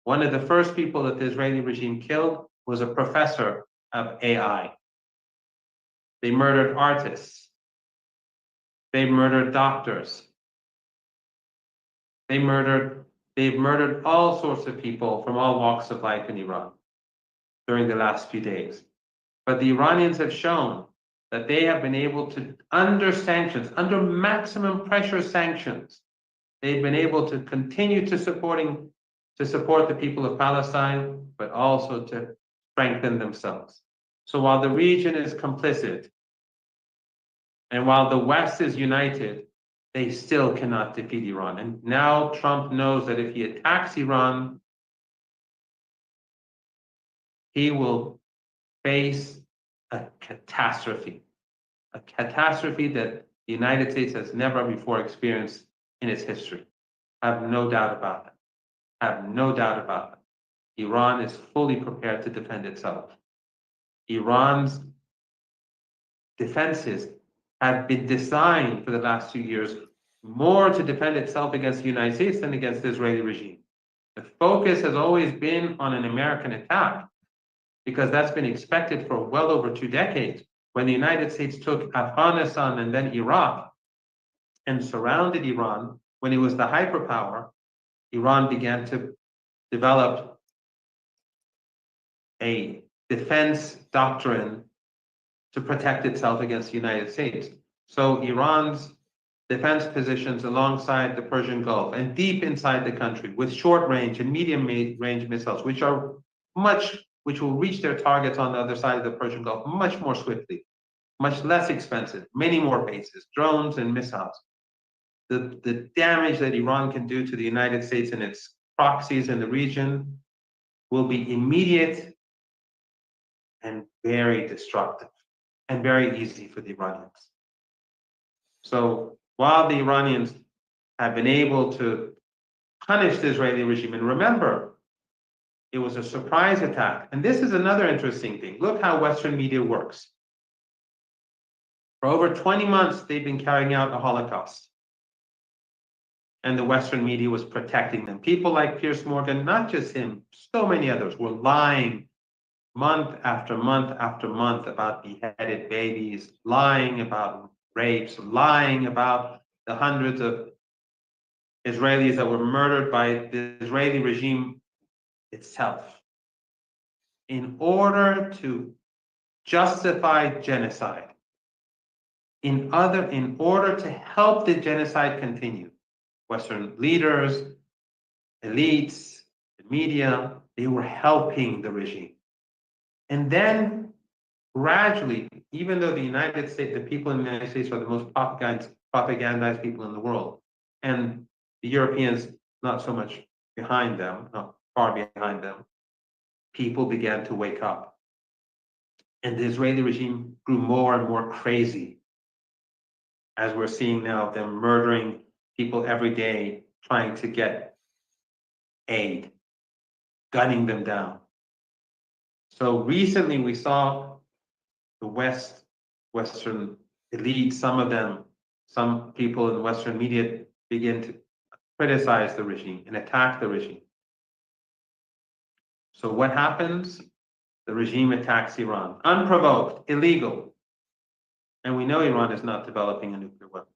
One of the first people that the Israeli regime killed was a professor of AI. They murdered artists. They murdered doctors. They've murdered all sorts of people from all walks of life in Iran during the last few days. But the Iranians have shown that they have been able to, under sanctions, under maximum pressure sanctions, they've been able to continue to support the people of Palestine, but also to strengthen themselves. So while the region is complicit, and while the West is united, they still cannot defeat Iran. And now Trump knows that if he attacks Iran, he will face a catastrophe that the United States has never before experienced in its history. I have no doubt about that. I have no doubt about that. Iran is fully prepared to defend itself. Iran's defenses have been designed for the last 2 years more to defend itself against the United States than against the Israeli regime. The focus has always been on an American attack because that's been expected for well over 2 decades. When the United States took Afghanistan and then Iraq and surrounded Iran, when it was the hyperpower, Iran began to develop a defense doctrine to protect itself against the United States. So Iran's defense positions alongside the Persian Gulf and deep inside the country with short range and medium range missiles, which will reach their targets on the other side of the Persian Gulf much more swiftly, much less expensive, many more bases, drones and missiles. The damage that Iran can do to the United States and its proxies in the region will be immediate and very destructive and very easy for the Iranians. So while the Iranians have been able to punish the Israeli regime, and remember, it was a surprise attack. And this is another interesting thing. Look how Western media works. For over 20 months, they've been carrying out a Holocaust. And the Western media was protecting them. People like Piers Morgan, not just him, so many others were lying month after month after month about beheaded babies, lying about rapes, lying about the hundreds of Israelis that were murdered by the Israeli regime itself in order to justify genocide, in order to help the genocide continue. Western leaders, elites, the media, they were helping the regime. And then gradually, even though the United States, the people in the United States are the most propagandized people in the world, and the Europeans not so much behind them, not far behind them, people began to wake up. And the Israeli regime grew more and more crazy, as we're seeing now, them murdering people every day, trying to get aid, gunning them down. So recently we saw the Western elite, some of them some people in Western media begin to criticize the regime and attack the regime. So what happens? The regime attacks Iran, unprovoked, illegal. And we know Iran is not developing a nuclear weapon.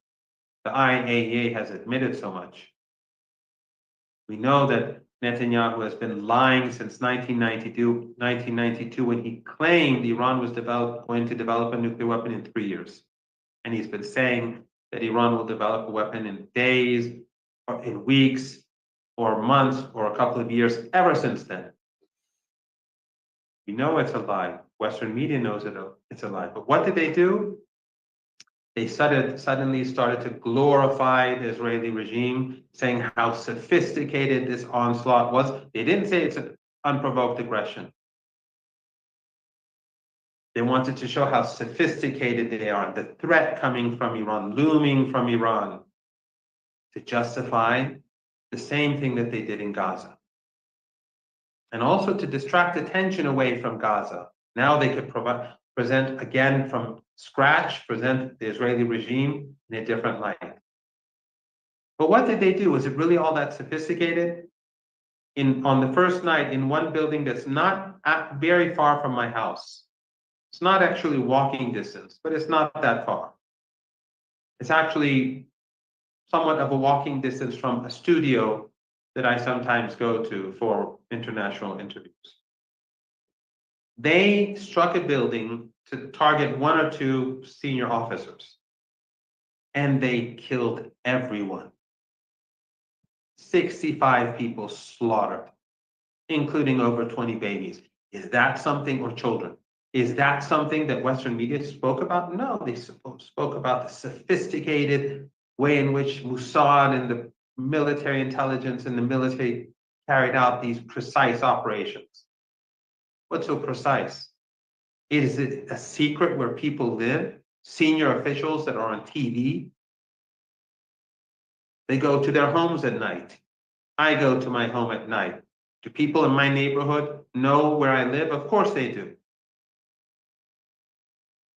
The IAEA has admitted so much. We know that Netanyahu has been lying since 1992 when he claimed Iran was going to develop a nuclear weapon in 3 years. And he's been saying that Iran will develop a weapon in days, or in weeks, or months, or a couple of years ever since then. We know it's a lie. Western media knows it's a lie. But what did they do? They suddenly started to glorify the Israeli regime, saying how sophisticated this onslaught was. They didn't say it's an unprovoked aggression. They wanted to show how sophisticated they are, the threat coming from Iran, looming from Iran, to justify the same thing that they did in Gaza. And also to distract attention away from Gaza. Now they could present again from scratch, present the Israeli regime in a different light. But what did they do? Was it really all that sophisticated? On the first night, in one building that's not very far from my house, it's not actually walking distance, but it's not that far. It's actually somewhat of a walking distance from a studio that I sometimes go to for international interviews. They struck a building to target 1 or 2 senior officers, and they killed everyone. 65 people slaughtered, including over 20 babies. Is that something, or children? Is that something that Western media spoke about? No, they spoke about the sophisticated way in which Mossad and the military intelligence and the military carried out these precise operations. What's so precise? Is it a secret where people live? Senior officials that are on TV? They go to their homes at night. I go to my home at night. Do people in my neighborhood know where I live? Of course they do.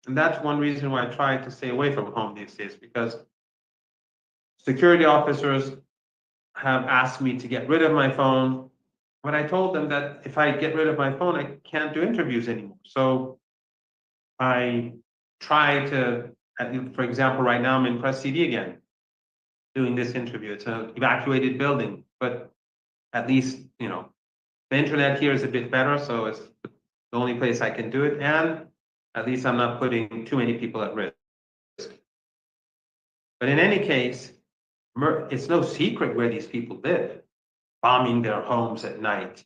And that's one reason why I try to stay away from home these days, because security officers have asked me to get rid of my phone. But I told them that if I get rid of my phone, I can't do interviews anymore. So I try to, for example, right now I'm in Press CD again, doing this interview. It's an evacuated building, but at least, the internet here is a bit better, so it's the only place I can do it. And at least I'm not putting too many people at risk. But in any case, it's no secret where these people live, bombing their homes at night.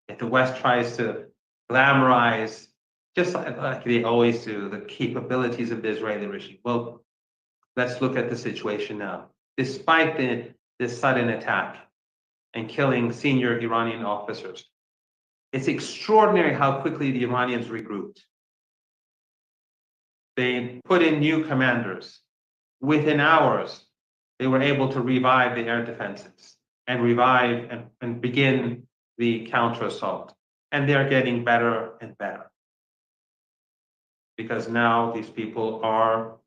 If the West tries to glamorize, just like they always do, the capabilities of the Israeli regime. Well, let's look at the situation now. Despite this sudden attack and killing senior Iranian officers, it's extraordinary how quickly the Iranians regrouped. They put in new commanders. Within hours, they were able to revive the air defenses and revive and begin the counter-assault. And they're getting better and better. Because now these people are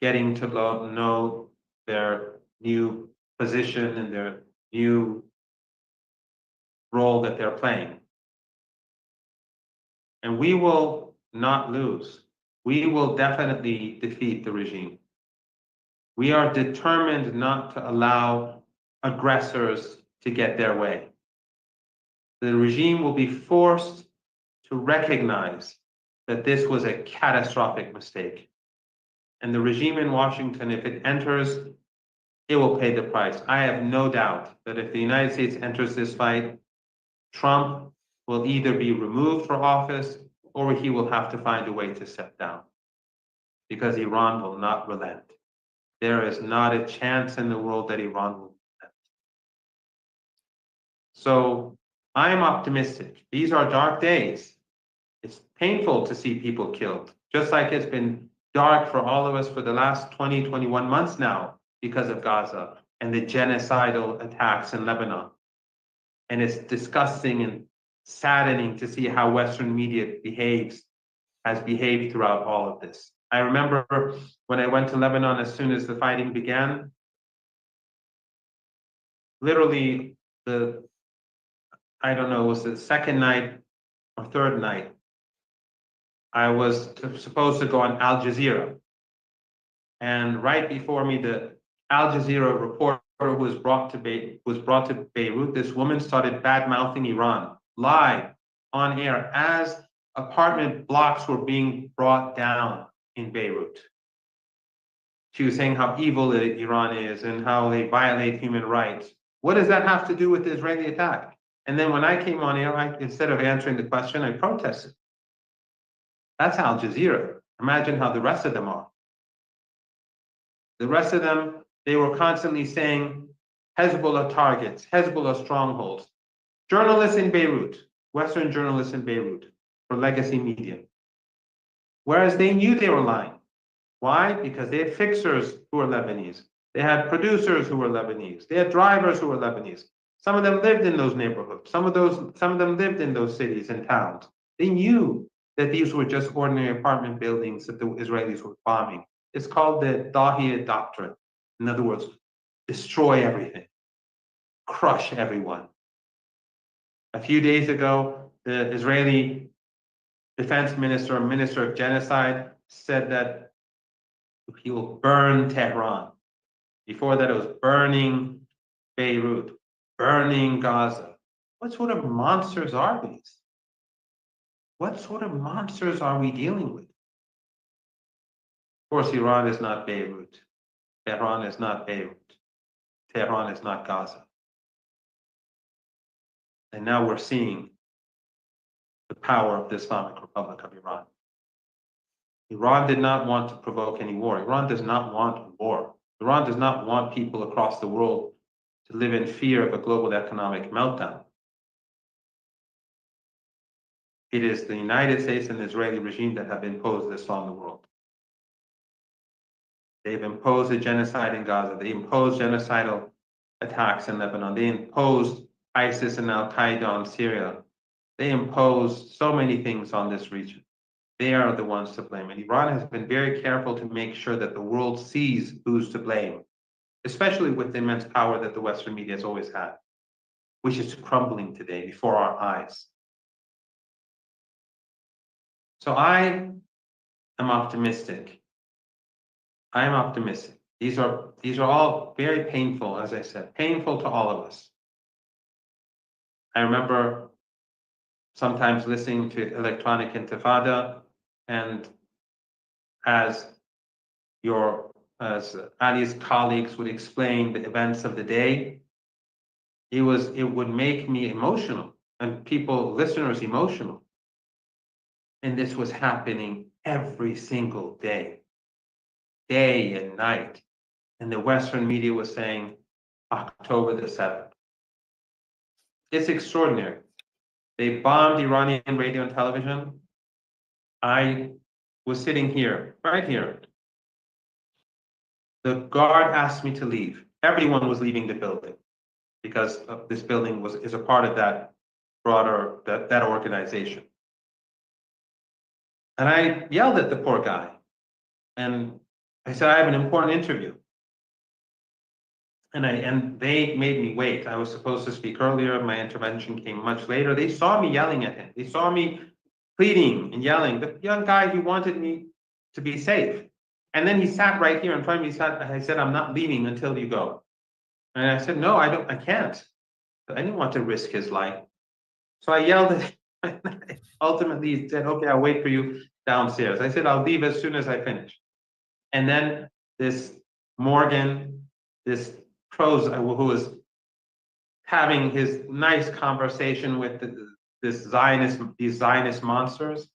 getting to know their new position and their new role that they're playing. And we will not lose. We will definitely defeat the regime. We are determined not to allow aggressors to get their way. The regime will be forced to recognize that this was a catastrophic mistake. And the regime in Washington, if it enters, it will pay the price. I have no doubt that if the United States enters this fight, Trump will either be removed from office or he will have to find a way to step down, because Iran will not relent. There is not a chance in the world that Iran will relent. So I'm optimistic. These are dark days. It's painful to see people killed, just like it's been dark for all of us for the last 20, 21 months now because of Gaza and the genocidal attacks in Lebanon. And it's disgusting and saddening to see how Western media has behaved throughout all of this. I remember when I went to Lebanon as soon as the fighting began, literally I don't know, it was the second night or third night, I was supposed to go on Al Jazeera. And right before me, the Al Jazeera reporter who was brought to Beirut, this woman started bad-mouthing Iran, live, on air, as apartment blocks were being brought down in Beirut. She was saying how evil Iran is and how they violate human rights. What does that have to do with the Israeli attack? And then when I came on air, instead of answering the question, I protested. That's Al Jazeera. Imagine how the rest of them are. The rest of them, they were constantly saying Hezbollah targets, Hezbollah strongholds. Journalists in Beirut, Western journalists in Beirut, for legacy media. Whereas they knew they were lying. Why? Because they had fixers who were Lebanese. They had producers who were Lebanese. They had drivers who were Lebanese. Some of them lived in those neighborhoods. Some of them lived in those cities and towns. They knew that these were just ordinary apartment buildings that the Israelis were bombing. It's called the Dahiya doctrine. In other words, destroy everything, crush everyone. A few days ago, the Israeli defense minister, minister of genocide, said that he will burn Tehran. Before that, it was burning Beirut, burning Gaza. What sort of monsters are these? What sort of monsters are we dealing with? Of course, Iran is not Beirut. Tehran is not Beirut. Tehran is not Gaza. And now we're seeing the power of the Islamic Republic of Iran. Iran did not want to provoke any war. Iran does not want war. Iran does not want people across the world to live in fear of a global economic meltdown. It is the United States and the Israeli regime that have imposed this on the world. They've imposed a genocide in Gaza. They imposed genocidal attacks in Lebanon. They imposed ISIS and Al-Qaeda on Syria. They imposed so many things on this region. They are the ones to blame. And Iran has been very careful to make sure that the world sees who's to blame, especially with the immense power that the Western media has always had, which is crumbling today before our eyes. So I am optimistic. I am optimistic. These are all very painful, as I said, painful to all of us. I remember sometimes listening to Electronic Intifada, and as Ali's colleagues would explain the events of the day, it would make me emotional and listeners emotional. And this was happening every single day, day and night. And the Western media was saying October the 7th. It's extraordinary. They bombed Iranian radio and television. I was sitting here, right here. The guard asked me to leave. Everyone was leaving the building because this building is a part of that broader, that organization. And I yelled at the poor guy. And I said, I have an important interview. And they made me wait. I was supposed to speak earlier. My intervention came much later. They saw me yelling at him. They saw me pleading and yelling. The young guy, he wanted me to be safe. And then he sat right here in front of me. I said, I'm not leaving until you go. And I said, no, I can't. I didn't want to risk his life. So I yelled at him. Ultimately, he said, okay, I'll wait for you downstairs. I said, I'll leave as soon as I finish. And then this Morgan, this pros who was having his nice conversation with these Zionist monsters,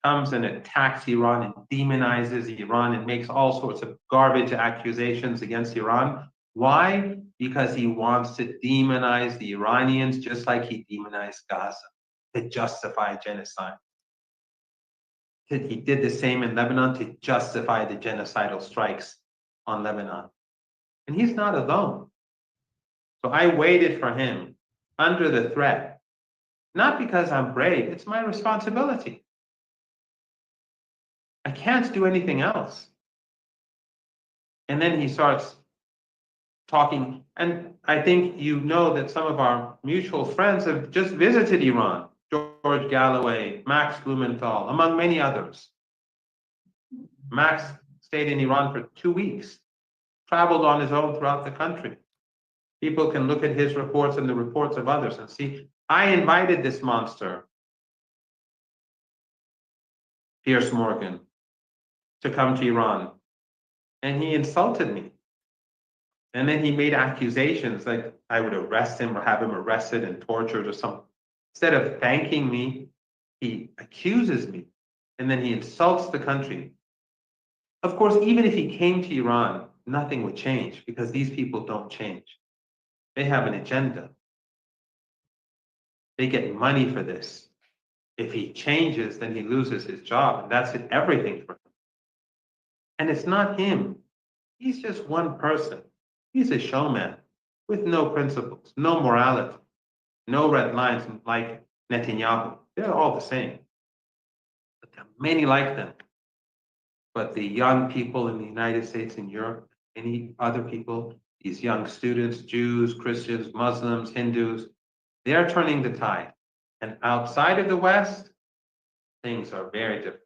comes and attacks Iran and demonizes Iran and makes all sorts of garbage accusations against Iran. Why? Because he wants to demonize the Iranians just like he demonized Gaza, to justify genocide. He did the same in Lebanon to justify the genocidal strikes on Lebanon. And he's not alone. So I waited for him under the threat, not because I'm brave, it's my responsibility. I can't do anything else. And then he starts talking, and I think you know that some of our mutual friends have just visited Iran. George Galloway, Max Blumenthal, among many others. Max stayed in Iran for 2 weeks, traveled on his own throughout the country. People can look at his reports and the reports of others and see, I invited this monster, Pierce Morgan, to come to Iran, and he insulted me. And then he made accusations like I would arrest him or have him arrested and tortured or something. Instead of thanking me, he accuses me, and then he insults the country. Of course, even if he came to Iran, nothing would change because these people don't change. They have an agenda. They get money for this. If he changes, then he loses his job, and that's everything for him. And it's not him. He's just one person. He's a showman with no principles, no morality, no red lines like Netanyahu. They're all the same. But there are many like them. But the young people in the United States and Europe, any other people, these young students, Jews, Christians, Muslims, Hindus, they're turning the tide. And outside of the West, things are very different.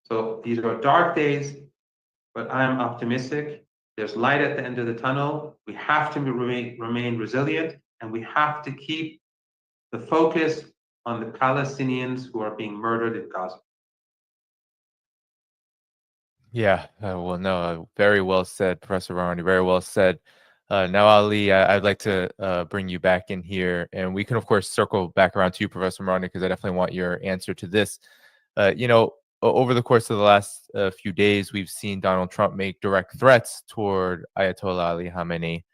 So these are dark days, but I'm optimistic. There's light at the end of the tunnel. We have to remain resilient, and we have to keep the focus on the Palestinians who are being murdered in Gaza. Yeah, well, no, very well said, Professor Barani, very well said. Now, Ali, I'd like to bring you back in here, and we can, of course, circle back around to you, Professor Marani, because I definitely want your answer to this. Over the course of the last few days, we've seen Donald Trump make direct threats toward Ayatollah Ali Khamenei.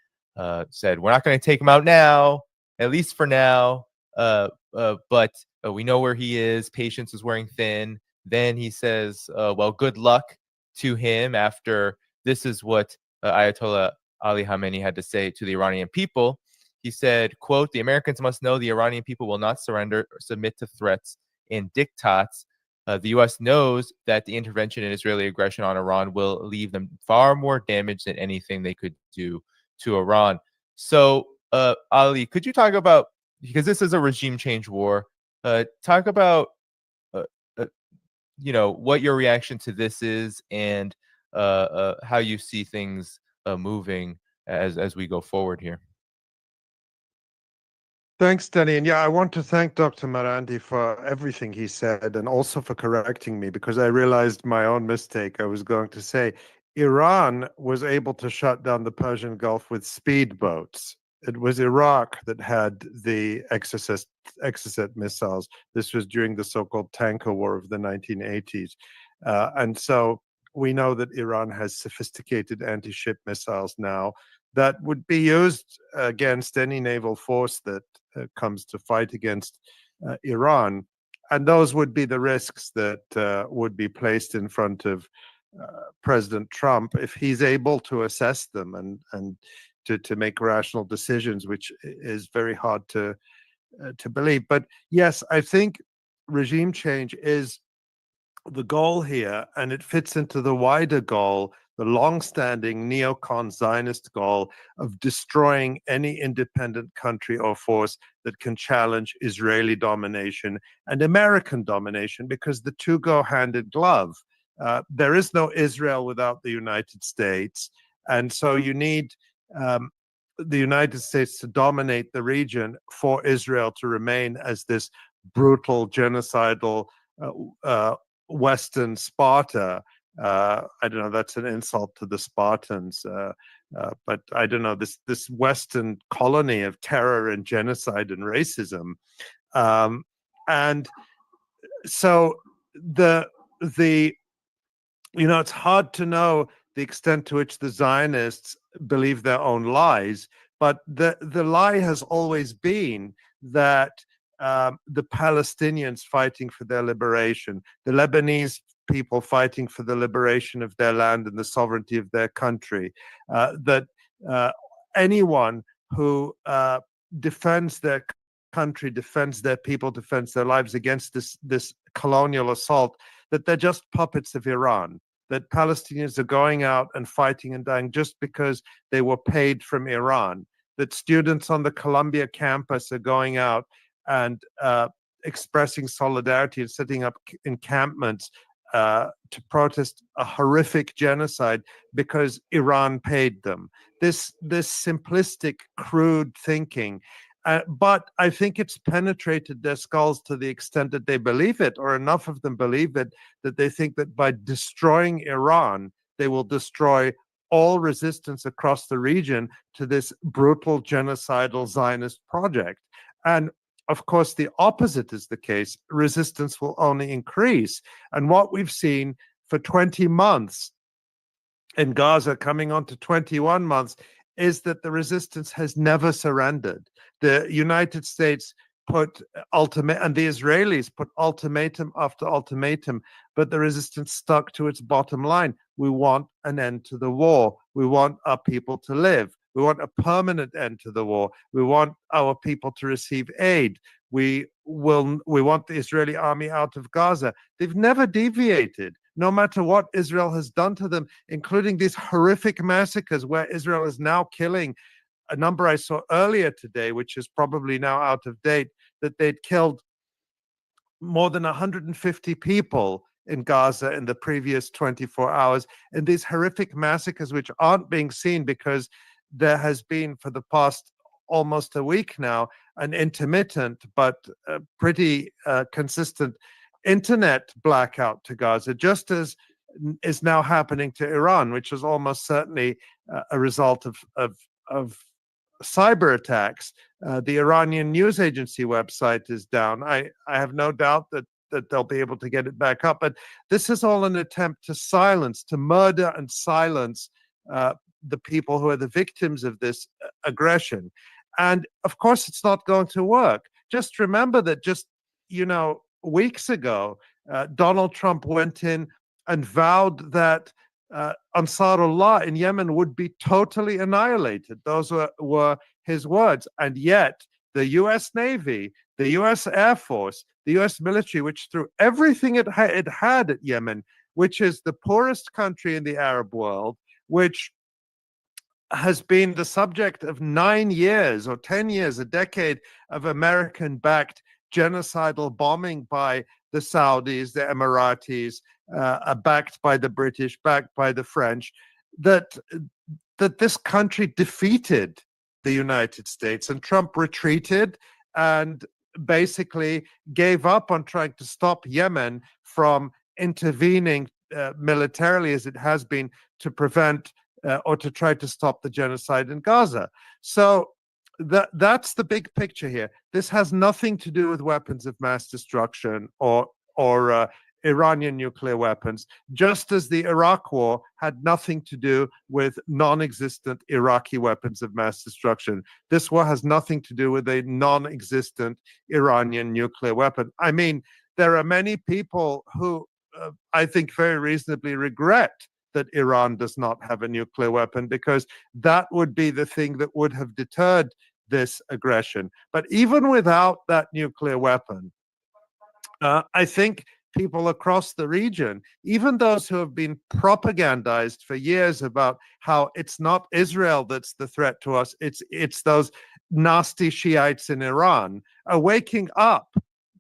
Said, we're not going to take him out now, at least for now, but we know where he is. Patience is wearing thin. Then he says, well, good luck to him after this is what Ayatollah Ali Khamenei had to say to the Iranian people. He said, quote, the Americans must know the Iranian people will not surrender or submit to threats and diktats. The U.S. knows that the intervention in Israeli aggression on Iran will leave them far more damage than anything they could do to Iran. So, Ali, could you talk about, because this is a regime change war, talk about, what your reaction to this is and how you see things moving as we go forward here. Thanks, Danny. And yeah, I want to thank Dr. Marandi for everything he said and also for correcting me because I realized my own mistake. I was going to say Iran was able to shut down the Persian Gulf with speedboats. It was Iraq that had the Exocet missiles. This was during the so-called tanker war of the 1980s. And so we know that Iran has sophisticated anti-ship missiles now that would be used against any naval force that comes to fight against Iran. And those would be the risks that would be placed in front of President Trump if he's able to assess them and to make rational decisions, which is very hard to believe. But yes, I think regime change is the goal here, and it fits into the wider goal, the long-standing neocon Zionist goal of destroying any independent country or force that can challenge Israeli domination and American domination, because the two go hand in glove. There is no Israel without the United States, and so you need the United States to dominate the region for Israel to remain as this brutal, genocidal Western Sparta. I don't know, that's an insult to the Spartans, but I don't know, this Western colony of terror and genocide and racism. And so it's hard to know the extent to which the Zionists believe their own lies, but the lie has always been that the Palestinians fighting for their liberation, the Lebanese people fighting for the liberation of their land and the sovereignty of their country, that anyone who defends their country, defends their people, defends their lives against this colonial assault that they're just puppets of Iran, that Palestinians are going out and fighting and dying just because they were paid from Iran, that students on the Columbia campus are going out and expressing solidarity and setting up encampments to protest a horrific genocide because Iran paid them. This simplistic, crude thinking. But I think it's penetrated their skulls to the extent that they believe it, or enough of them believe it, that they think that by destroying Iran, they will destroy all resistance across the region to this brutal genocidal Zionist project. And of course, the opposite is the case. Resistance will only increase. And what we've seen for 20 months in Gaza, coming on to 21 months, is that the resistance has never surrendered. The United States put and the Israelis put ultimatum after ultimatum, but the resistance stuck to its bottom line. We want an end to the war. We want our people to live. We want a permanent end to the war. We want our people to receive aid. We want the Israeli army out of Gaza. They've never deviated, no matter what Israel has done to them, including these horrific massacres where Israel is now killing. A number I saw earlier today, which is probably now out of date, that they'd killed more than 150 people in Gaza in the previous 24 hours. And these horrific massacres, which aren't being seen because there has been, for the past almost a week now, an intermittent but pretty consistent internet blackout to Gaza, just as is now happening to Iran, which is almost certainly a result of cyber attacks. The Iranian news agency website is down. I have no doubt that they'll be able to get it back up. But this is all an attempt to murder and silence the people who are the victims of this aggression. And of course, it's not going to work. Just remember that weeks ago, Donald Trump went in and vowed that Ansarullah in Yemen would be totally annihilated. Those were his words. And yet, the US Navy, the US Air Force, the US military, which threw everything it had at Yemen, which is the poorest country in the Arab world, which has been the subject of 9 years or 10 years, a decade of American-backed genocidal bombing by the Saudis, the Emiratis, backed by the British, backed by the French, that this country defeated the United States, and Trump retreated and basically gave up on trying to stop Yemen from intervening militarily as it has been to prevent or to try to stop the genocide in Gaza. So that's the big picture here. This has nothing to do with weapons of mass destruction or Iranian nuclear weapons, just as the Iraq war had nothing to do with non-existent Iraqi weapons of mass destruction. This war has nothing to do with a non-existent Iranian nuclear weapon. I mean, there are many people who I think very reasonably regret that Iran does not have a nuclear weapon, because that would be the thing that would have deterred this aggression. But even without that nuclear weapon, I think people across the region, even those who have been propagandized for years about how it's not Israel that's the threat to us, it's those nasty Shiites in Iran, are waking up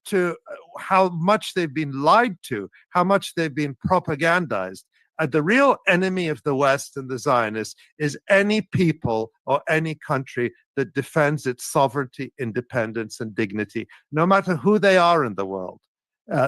to how much they've been lied to, how much they've been propagandized. The real enemy of the West and the Zionists is any people or any country that defends its sovereignty, independence, and dignity, no matter who they are in the world.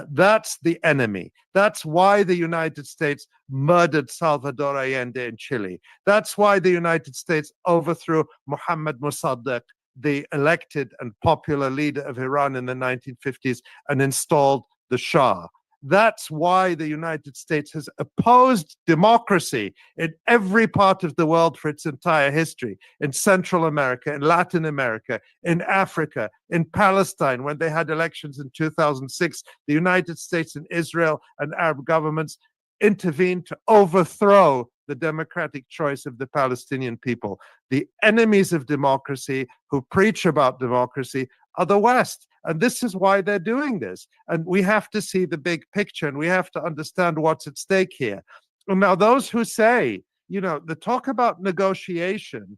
That's the enemy. That's why the United States murdered Salvador Allende in Chile. That's why the United States overthrew Mohammad Mossadegh, the elected and popular leader of Iran in the 1950s, and installed the Shah. That's why the United States has opposed democracy in every part of the world for its entire history, in Central America, in Latin America, in Africa, in Palestine. When they had elections in 2006, the United States and Israel and Arab governments intervened to overthrow the democratic choice of the Palestinian people. The enemies of democracy who preach about democracy are the West. And this is why they're doing this. And we have to see the big picture, and we have to understand what's at stake here. And now, those who say, the talk about negotiation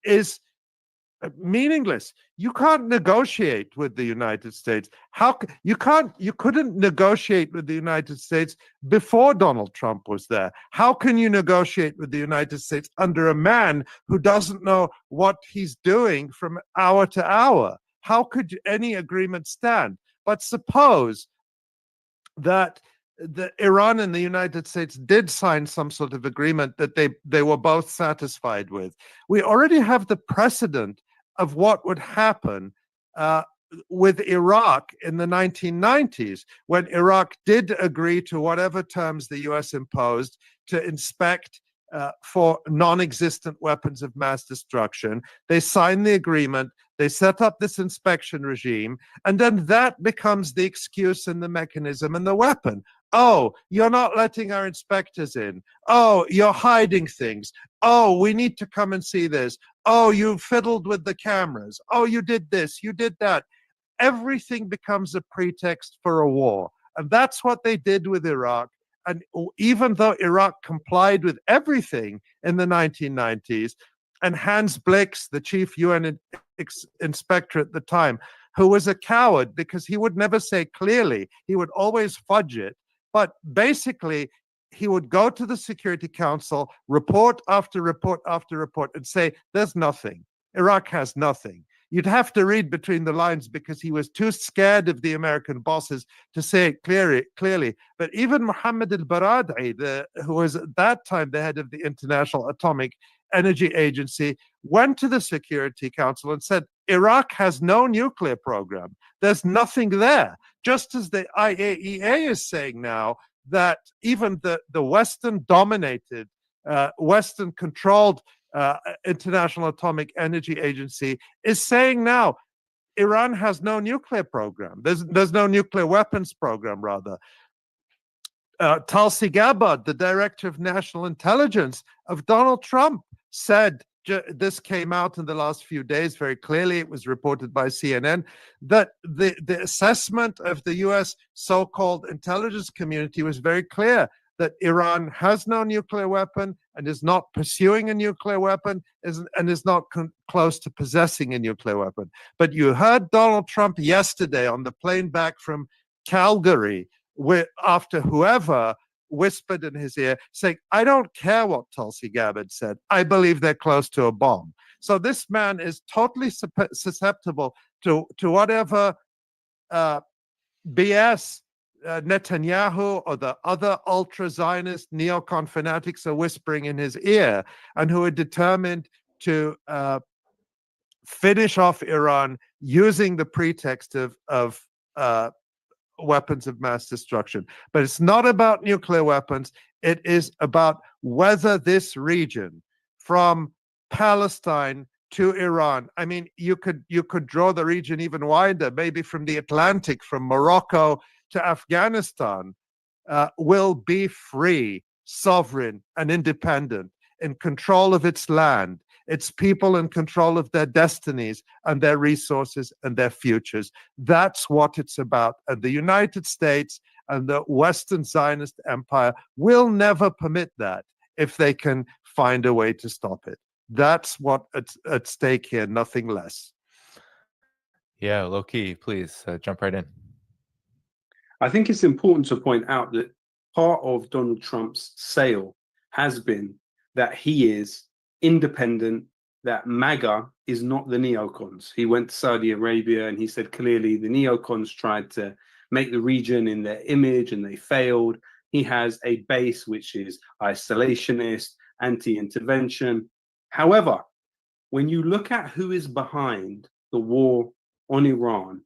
is meaningless. You can't negotiate with the United States. You couldn't negotiate with the United States before Donald Trump was there. How can you negotiate with the United States under a man who doesn't know what he's doing from hour to hour? How could any agreement stand? But suppose that Iran and the United States did sign some sort of agreement that they were both satisfied with. We already have the precedent of what would happen with Iraq in the 1990s, when Iraq did agree to whatever terms the US imposed to inspect for non-existent weapons of mass destruction. They signed the agreement, they set up this inspection regime, and then that becomes the excuse and the mechanism and the weapon. Oh, you're not letting our inspectors in. Oh, you're hiding things. Oh, we need to come and see this. Oh, you fiddled with the cameras. Oh, you did this, you did that. Everything becomes a pretext for a war. And that's what they did with Iraq. And even though Iraq complied with everything in the 1990s, and Hans Blix, the chief UN inspector at the time, who was a coward because he would never say clearly, he would always fudge it. But basically, he would go to the Security Council, report after report after report, and say, there's nothing. Iraq has nothing. You'd have to read between the lines because he was too scared of the American bosses to say it clearly. But even Mohammed al-Baradei, who was at that time the head of the International Atomic Energy Agency, went to the Security Council and said, Iraq has no nuclear program. There's nothing there. Just as the IAEA is saying now that even the Western-dominated, Western-controlled International Atomic Energy Agency is saying now Iran has no nuclear program. There's no nuclear weapons program, rather. Tulsi Gabbard, the director of national intelligence of Donald Trump, said, this came out in the last few days very clearly, it was reported by CNN, that the assessment of the US so-called intelligence community was very clear, that Iran has no nuclear weapon and is not pursuing a nuclear weapon and is not close to possessing a nuclear weapon. But you heard Donald Trump yesterday on the plane back from Calgary, after whoever whispered in his ear, saying, I don't care what Tulsi Gabbard said. I believe they're close to a bomb. So this man is totally susceptible to whatever BS Netanyahu or the other ultra-Zionist neocon fanatics are whispering in his ear, and who are determined to finish off Iran using the pretext of weapons of mass destruction. But it's not about nuclear weapons. It is about whether this region, from Palestine to Iran, I mean, you could draw the region even wider, maybe from the Atlantic, from Morocco to Afghanistan, will be free, sovereign, and independent, in control of its land, its people in control of their destinies and their resources and their futures. That's what it's about. And the United States and the Western Zionist Empire will never permit that if they can find a way to stop it. That's what at stake here, nothing less. Yeah, Loki, please jump right in. I think it's important to point out that part of Donald Trump's sale has been that he is independent, that MAGA is not the neocons. He went to Saudi Arabia and he said clearly the neocons tried to make the region in their image and they failed. He has a base which is isolationist, anti-intervention. However, when you look at who is behind the war on Iran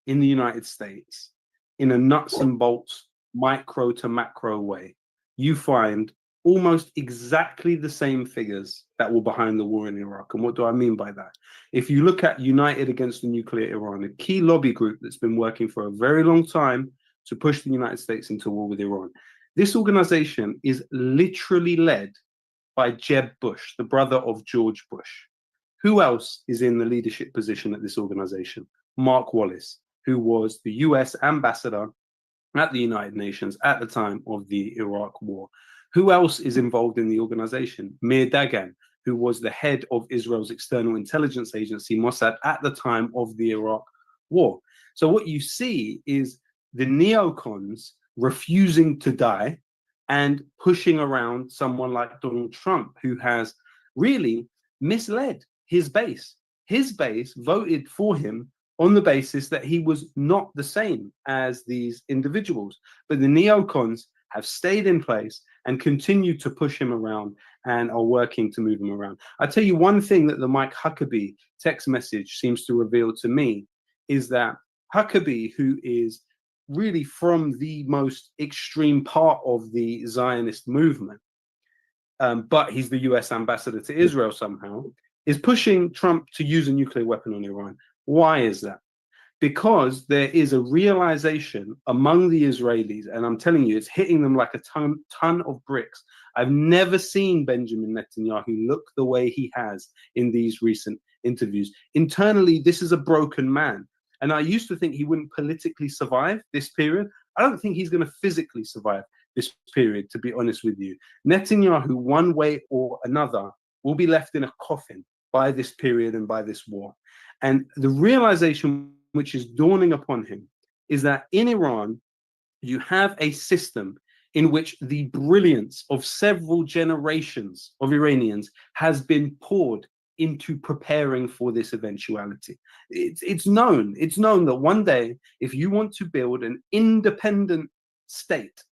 in the United States, in a nuts and bolts, micro to macro way, you find almost exactly the same figures that were behind the war in Iraq. And what do I mean by that? If you look at United Against the Nuclear Iran, a key lobby group that's been working for a very long time to push the United States into war with Iran, this organization is literally led by Jeb Bush, the brother of George Bush. Who else is in the leadership position at this organization? Mark Wallace, who was the US ambassador at the United Nations at the time of the Iraq War. Who else is involved in the organization? Mir Dagan, who was the head of Israel's external intelligence agency, Mossad, at the time of the Iraq War. So what you see is the neocons refusing to die and pushing around someone like Donald Trump, who has really misled his base. His base voted for him on the basis that he was not the same as these individuals. But the neocons have stayed in place and continue to push him around and are working to move him around. I tell you one thing that the Mike Huckabee text message seems to reveal to me is that Huckabee, who is really from the most extreme part of the Zionist movement, but he's the US ambassador to Israel somehow, is pushing Trump to use a nuclear weapon on Iran. Why is that? Because there is a realization among the Israelis, and I'm telling you, it's hitting them like a ton of bricks. I've never seen Benjamin Netanyahu look the way he has in these recent interviews. Internally, this is a broken man. And I used to think he wouldn't politically survive this period. I don't think he's going to physically survive this period, to be honest with you. Netanyahu, one way or another, will be left in a coffin by this period and by this war. And the realization which is dawning upon him is that in Iran, you have a system in which the brilliance of several generations of Iranians has been poured into preparing for this eventuality. It's known that one day, if you want to build an independent state,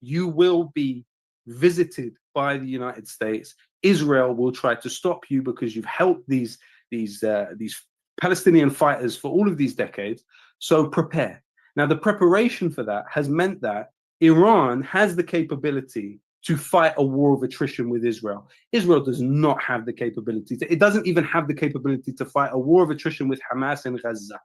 you will be visited by the United States. Israel will try to stop you because you've helped these Palestinian fighters for all of these decades. So prepare. Now, the preparation for that has meant that Iran has the capability to fight a war of attrition with Israel. Israel does not have the capability it doesn't even have the capability to fight a war of attrition with Hamas in Gaza.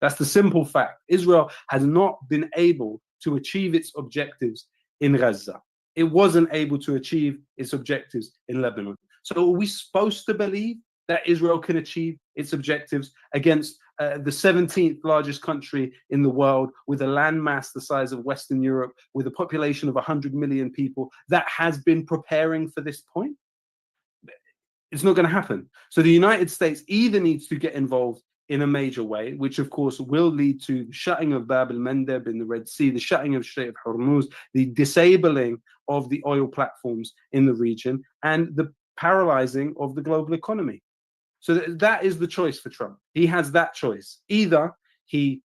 That's the simple fact. Israel has not been able to achieve its objectives in Gaza. It wasn't able to achieve its objectives in Lebanon. So are we supposed to believe that Israel can achieve its objectives against the 17th largest country in the world, with a landmass the size of Western Europe, with a population of 100 million people, that has been preparing for this point? It's not going to happen. So the United States either needs to get involved in a major way, which of course will lead to the shutting of Bab el-Mandeb in the Red Sea, the shutting of Strait of Hormuz, the disabling of the oil platforms in the region, and the paralyzing of the global economy. So that is the choice for Trump. He has that choice. Either he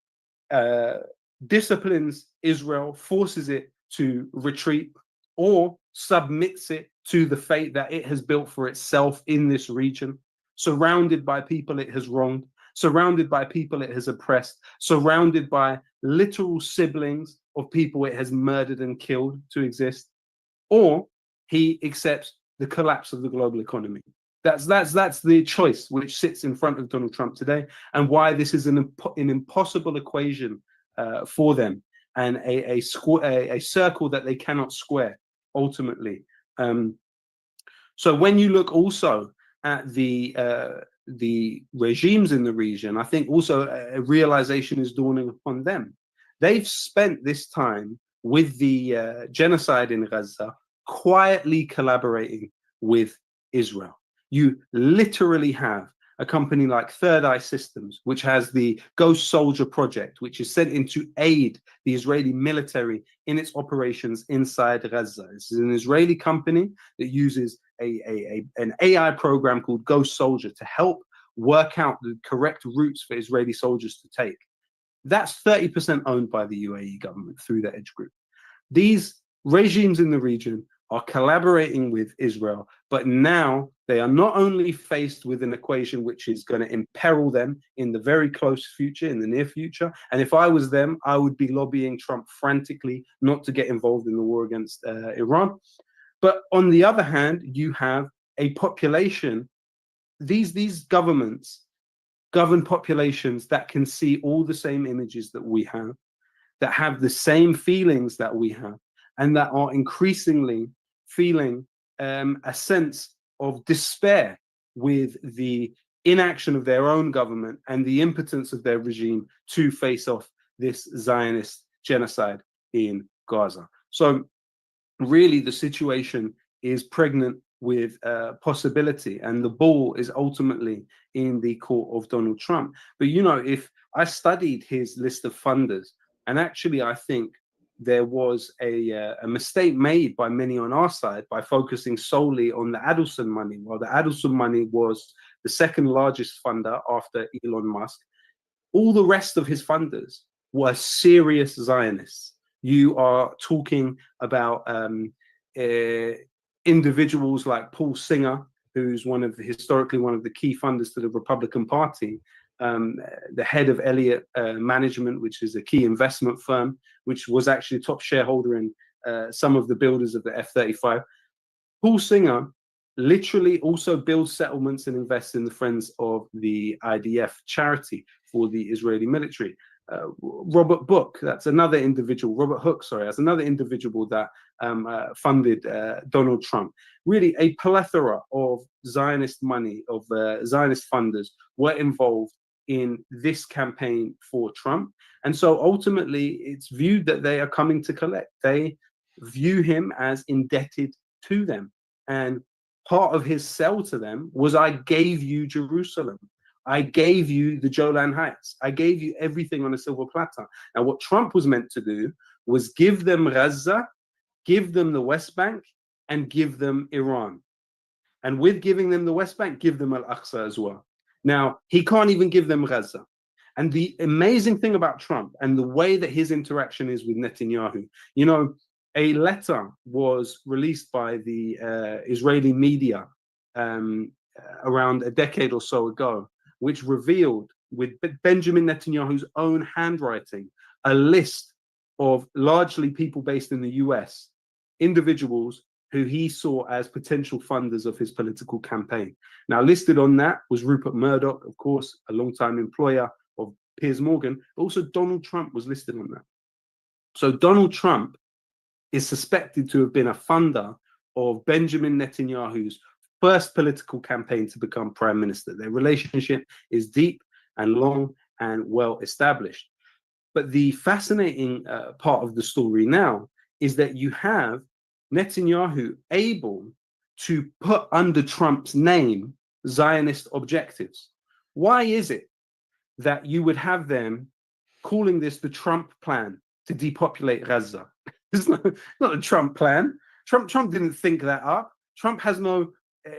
disciplines Israel, forces it to retreat, or submits it to the fate that it has built for itself in this region, surrounded by people it has wronged, surrounded by people it has oppressed, surrounded by literal siblings of people it has murdered and killed to exist, or he accepts the collapse of the global economy. That's the choice which sits in front of Donald Trump today, and why this is an impossible equation for them, and a circle that they cannot square ultimately. So when you look also at the regimes in the region, I think also a realization is dawning upon them. They've spent this time with the genocide in Gaza quietly collaborating with Israel. You literally have a company like Third Eye Systems, which has the Ghost Soldier project, which is sent in to aid the Israeli military in its operations inside Gaza. This is an Israeli company that uses an AI program called Ghost Soldier to help work out the correct routes for Israeli soldiers to take. That's 30% owned by the UAE government through the Edge Group. These regimes in the region are collaborating with Israel, but now they are not only faced with an equation which is going to imperil them in the very close future, in the near future, and if I was them, I would be lobbying Trump frantically not to get involved in the war against Iran. But on the other hand, you have a population, these governments govern populations that can see all the same images that we have, that have the same feelings that we have, and that are increasingly feeling a sense of despair with the inaction of their own government and the impotence of their regime to face off this Zionist genocide in Gaza. So really the situation is pregnant with possibility, and the ball is ultimately in the court of Donald Trump. But you know, if I studied his list of funders, and actually I think there was a mistake made by many on our side by focusing solely on the Adelson money. While the Adelson money was the second largest funder after Elon Musk, all the rest of his funders were serious Zionists. You are talking about individuals like Paul Singer, who's historically one of the key funders to the Republican Party, the head of Elliott Management, which is a key investment firm, which was actually a top shareholder in some of the builders of the F-35. Paul Singer literally also builds settlements and invests in the Friends of the IDF charity for the Israeli military. Robert Book, that's another individual, Robert Hook, sorry, that's another individual that funded Donald Trump. Really a plethora of Zionist money, of Zionist funders were involved in this campaign for Trump. And so ultimately it's viewed that they are coming to collect. They view him as indebted to them. And part of his sell to them was, I gave you Jerusalem. I gave you the Golan Heights. I gave you everything on a silver platter. Now, what Trump was meant to do was give them Gaza, give them the West Bank, and give them Iran. And with giving them the West Bank, give them Al-Aqsa as well. Now, he can't even give them Gaza. And the amazing thing about Trump and the way that his interaction is with Netanyahu, you know, a letter was released by the Israeli media around a decade or so ago, which revealed, with Benjamin Netanyahu's own handwriting, a list of largely people based in the US, individuals who he saw as potential funders of his political campaign. Now, listed on that was Rupert Murdoch, of course, a longtime employer of Piers Morgan, but also Donald Trump was listed on that. So Donald Trump is suspected to have been a funder of Benjamin Netanyahu's first political campaign to become prime minister. Their relationship is deep and long and well established. But the fascinating part of the story now is that you have Netanyahu able to put under Trump's name Zionist objectives. Why is it that you would have them calling this the Trump plan to depopulate Gaza? It's not a Trump plan. Trump didn't think that up. Trump has no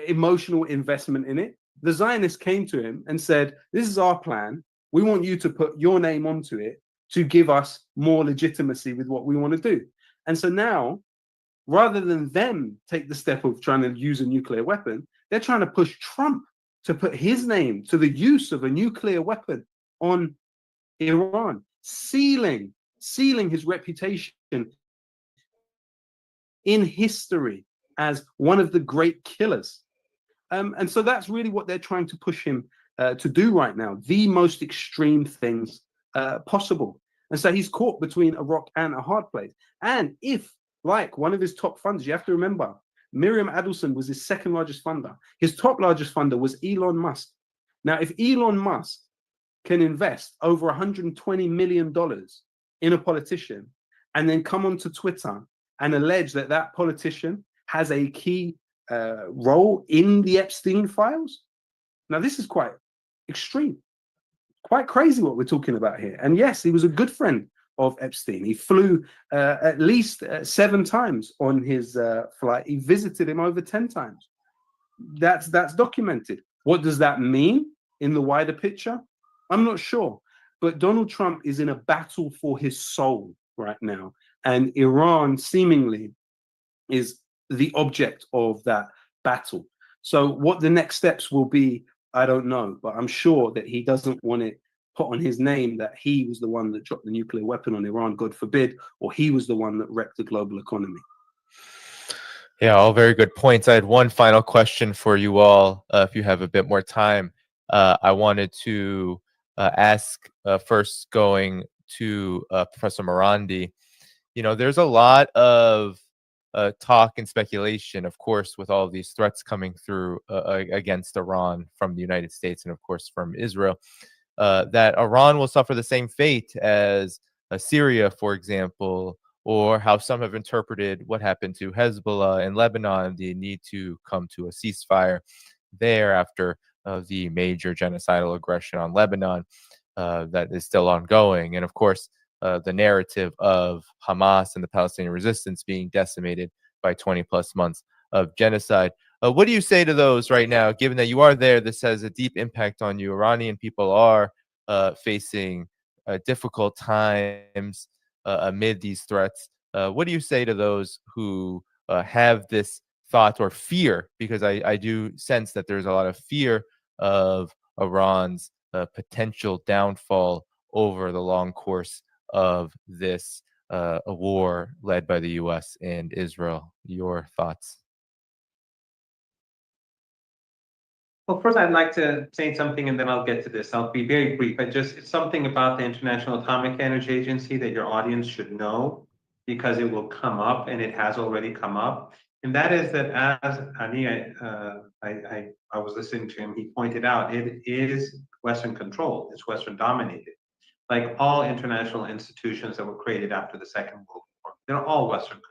emotional investment in it. The Zionists came to him and said, this is our plan. We want you to put your name onto it to give us more legitimacy with what we want to do. And so now, rather than them take the step of trying to use a nuclear weapon, they're trying to push Trump to put his name to the use of a nuclear weapon on Iran, sealing his reputation in history as one of the great killers. And so that's really what they're trying to push him to do right now, the most extreme things possible. And so he's caught between a rock and a hard place. And if, like one of his top funders, you have to remember, Miriam Adelson was his second largest funder. His top largest funder was Elon Musk. Now, if Elon Musk can invest over $120 million in a politician and then come onto Twitter and allege that that politician has a key role in the Epstein files, now this is quite extreme, quite crazy what we're talking about here. And yes, he was a good friend of Epstein. He flew at least 7 times on his flight. He visited him over 10 times. That's documented. What does that mean in the wider picture? I'm not sure. But Donald Trump is in a battle for his soul right now. And Iran seemingly is the object of that battle. So what the next steps will be, I don't know. But I'm sure that he doesn't want it put on his name that he was the one that dropped the nuclear weapon on Iran, God forbid, or he was the one that wrecked the global economy. Yeah, all very good points. I had one final question for you all, if you have a bit more time. I wanted to ask, first going to Professor Marandi, you know, there's a lot of talk and speculation, of course, with all of these threats coming through against Iran from the United States and, of course, from Israel, that Iran will suffer the same fate as Syria, for example, or how some have interpreted what happened to Hezbollah in Lebanon, the need to come to a ceasefire there after the major genocidal aggression on Lebanon that is still ongoing. And of course, the narrative of Hamas and the Palestinian resistance being decimated by 20 plus months of genocide. What do you say to those right now, given that you are there? This has a deep impact on you. Iranian people are facing difficult times amid these threats. What do you say to those who have this thought or fear? Because I do sense that there's a lot of fear of Iran's potential downfall over the long course of this a war led by the U.S. and Israel. Your thoughts? Well, first, I'd like to say something, and then I'll get to this. I'll be very brief. It's something about the International Atomic Energy Agency that your audience should know, because it will come up, and it has already come up. And that is that, as Ani, I was listening to him, he pointed out, it is Western controlled, it's Western dominated. Like all international institutions that were created after the Second World War, they're all Western controlled.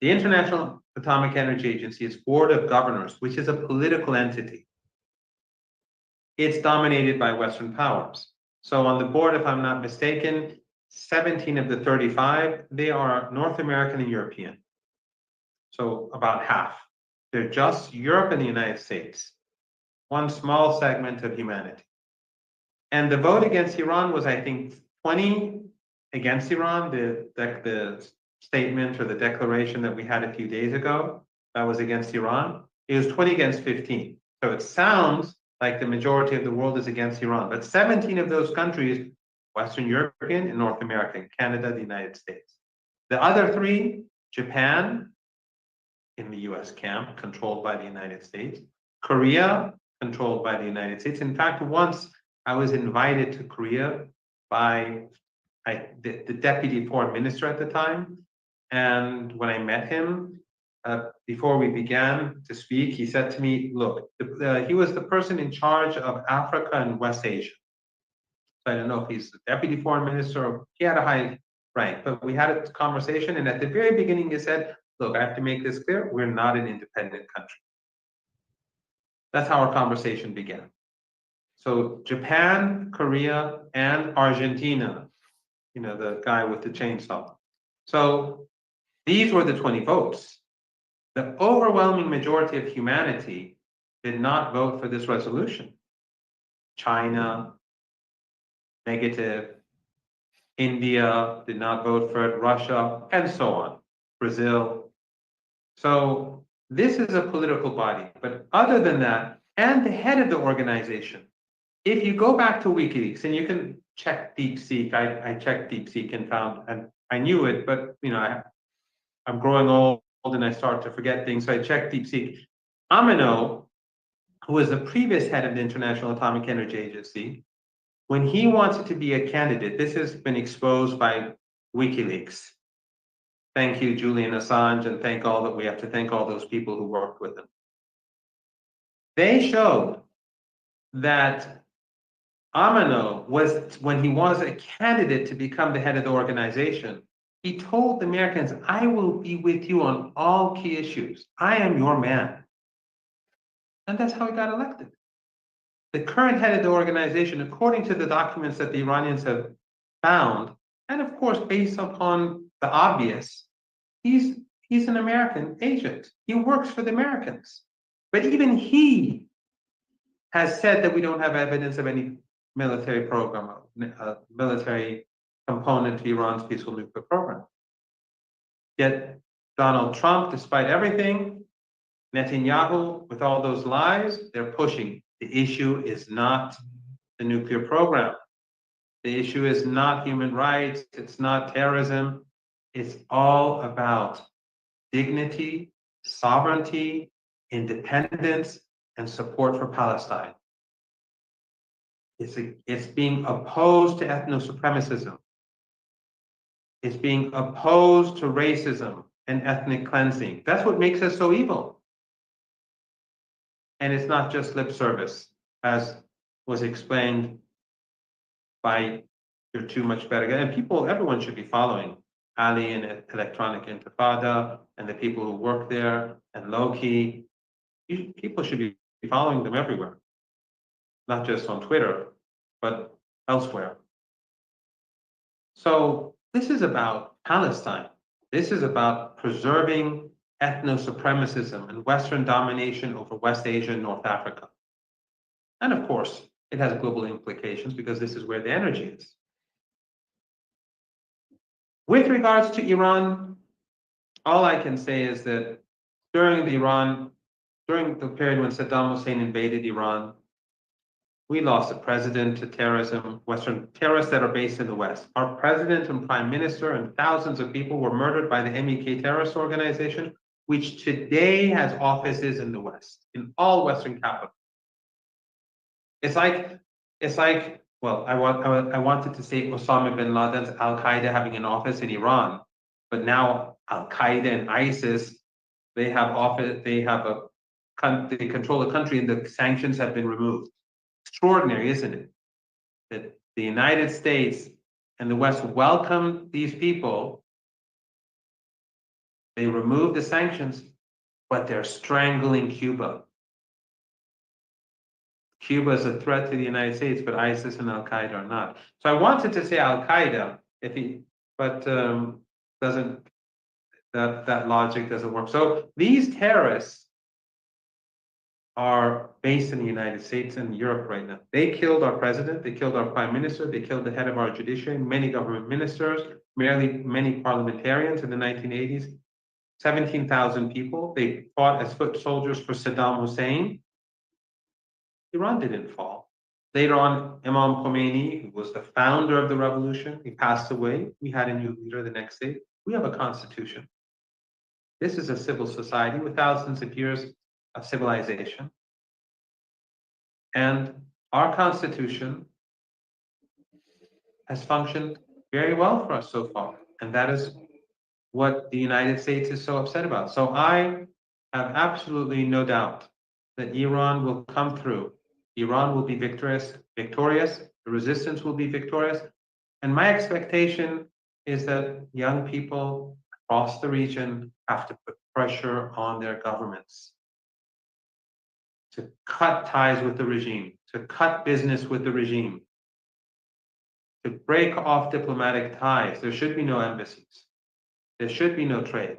The International Atomic Energy Agency is board of governors, which is a political entity. It's dominated by Western powers. So on the board, if I'm not mistaken, 17 of the 35, they are North American and European. So about half. They're just Europe and the United States. One small segment of humanity. And the vote against Iran was, I think, 20 against Iran, the statement or the declaration that we had a few days ago that was against Iran. It was 20 against 15. So it sounds like the majority of the world is against Iran. But 17 of those countries, Western European and North American, Canada, the United States. The other three, Japan, in the US camp, controlled by the United States. Korea, controlled by the United States. In fact, once I was invited to Korea by the deputy foreign minister at the time. And when I met him, before we began to speak, he said to me, look, he was the person in charge of Africa and West Asia. So I don't know if he's the deputy foreign minister or he had a high rank, but we had a conversation. And at the very beginning, he said, look, I have to make this clear. We're not an independent country. That's how our conversation began. So Japan, Korea, and Argentina, you know, the guy with the chainsaw. So these were the 20 votes. The overwhelming majority of humanity did not vote for this resolution. China, negative. India did not vote for it. Russia, and so on. Brazil. So this is a political body. But other than that, and the head of the organization, if you go back to WikiLeaks, and you can check DeepSeek, I checked DeepSeek and found, and I knew it, but you know, I'm growing old and I start to forget things, so I checked DeepSeek. Amino, who was the previous head of the International Atomic Energy Agency, when he wanted to be a candidate, this has been exposed by WikiLeaks. Thank you, Julian Assange, and we have to thank all those people who worked with him. They showed that Amino was, when he was a candidate to become the head of the organization, he told the Americans, I will be with you on all key issues. I am your man. And that's how he got elected. The current head of the organization, according to the documents that the Iranians have found, and of course, based upon the obvious, he's an American agent. He works for the Americans. But even he has said that we don't have evidence of any military program, military component to Iran's peaceful nuclear program. Yet Donald Trump, despite everything, Netanyahu, with all those lies, they're pushing. The issue is not the nuclear program. The issue is not human rights. It's not terrorism. It's all about dignity, sovereignty, independence, and support for Palestine. It's being opposed to ethno-supremacism. is being opposed to racism and ethnic cleansing. That's what makes us so evil. And it's not just lip service, as was explained by your Too Much Better. And people, everyone should be following Ali and Electronic Intifada and the people who work there and Loki. People should be following them everywhere, not just on Twitter, but elsewhere. So this is about Palestine. This is about preserving ethno-supremacism and Western domination over West Asia and North Africa. And of course, it has global implications because this is where the energy is. With regards to Iran, all I can say is that during the period when Saddam Hussein invaded Iran, we lost a president to terrorism, Western terrorists that are based in the West. Our president and prime minister and thousands of people were murdered by the MEK terrorist organization, which today has offices in the West, in all Western capitals. It's like, well, I wanted to say Osama bin Laden's Al-Qaeda having an office in Iran, but now Al-Qaeda and ISIS, they control the country and the sanctions have been removed. Extraordinary, isn't it? That the United States and the West welcomed these people. They removed the sanctions, but they're strangling Cuba. Cuba is a threat to the United States, but ISIS and Al-Qaeda are not. So I wanted to say Al-Qaeda, but that logic doesn't work. So these terrorists are based in the United States and Europe right now. They killed our president, they killed our prime minister, they killed the head of our judiciary, many government ministers, many parliamentarians in the 1980s, 17,000 people. They fought as foot soldiers for Saddam Hussein. Iran didn't fall. Later on, Imam Khomeini, who was the founder of the revolution, he passed away. We had a new leader the next day. We have a constitution. This is a civil society with thousands of years of civilization. And our constitution has functioned very well for us so far. And that is what the United States is so upset about. So I have absolutely no doubt that Iran will come through. Iran will be victorious. The resistance will be victorious. And my expectation is that young people across the region have to put pressure on their governments to cut ties with the regime, to cut business with the regime, to break off diplomatic ties. There should be no embassies. There should be no trade.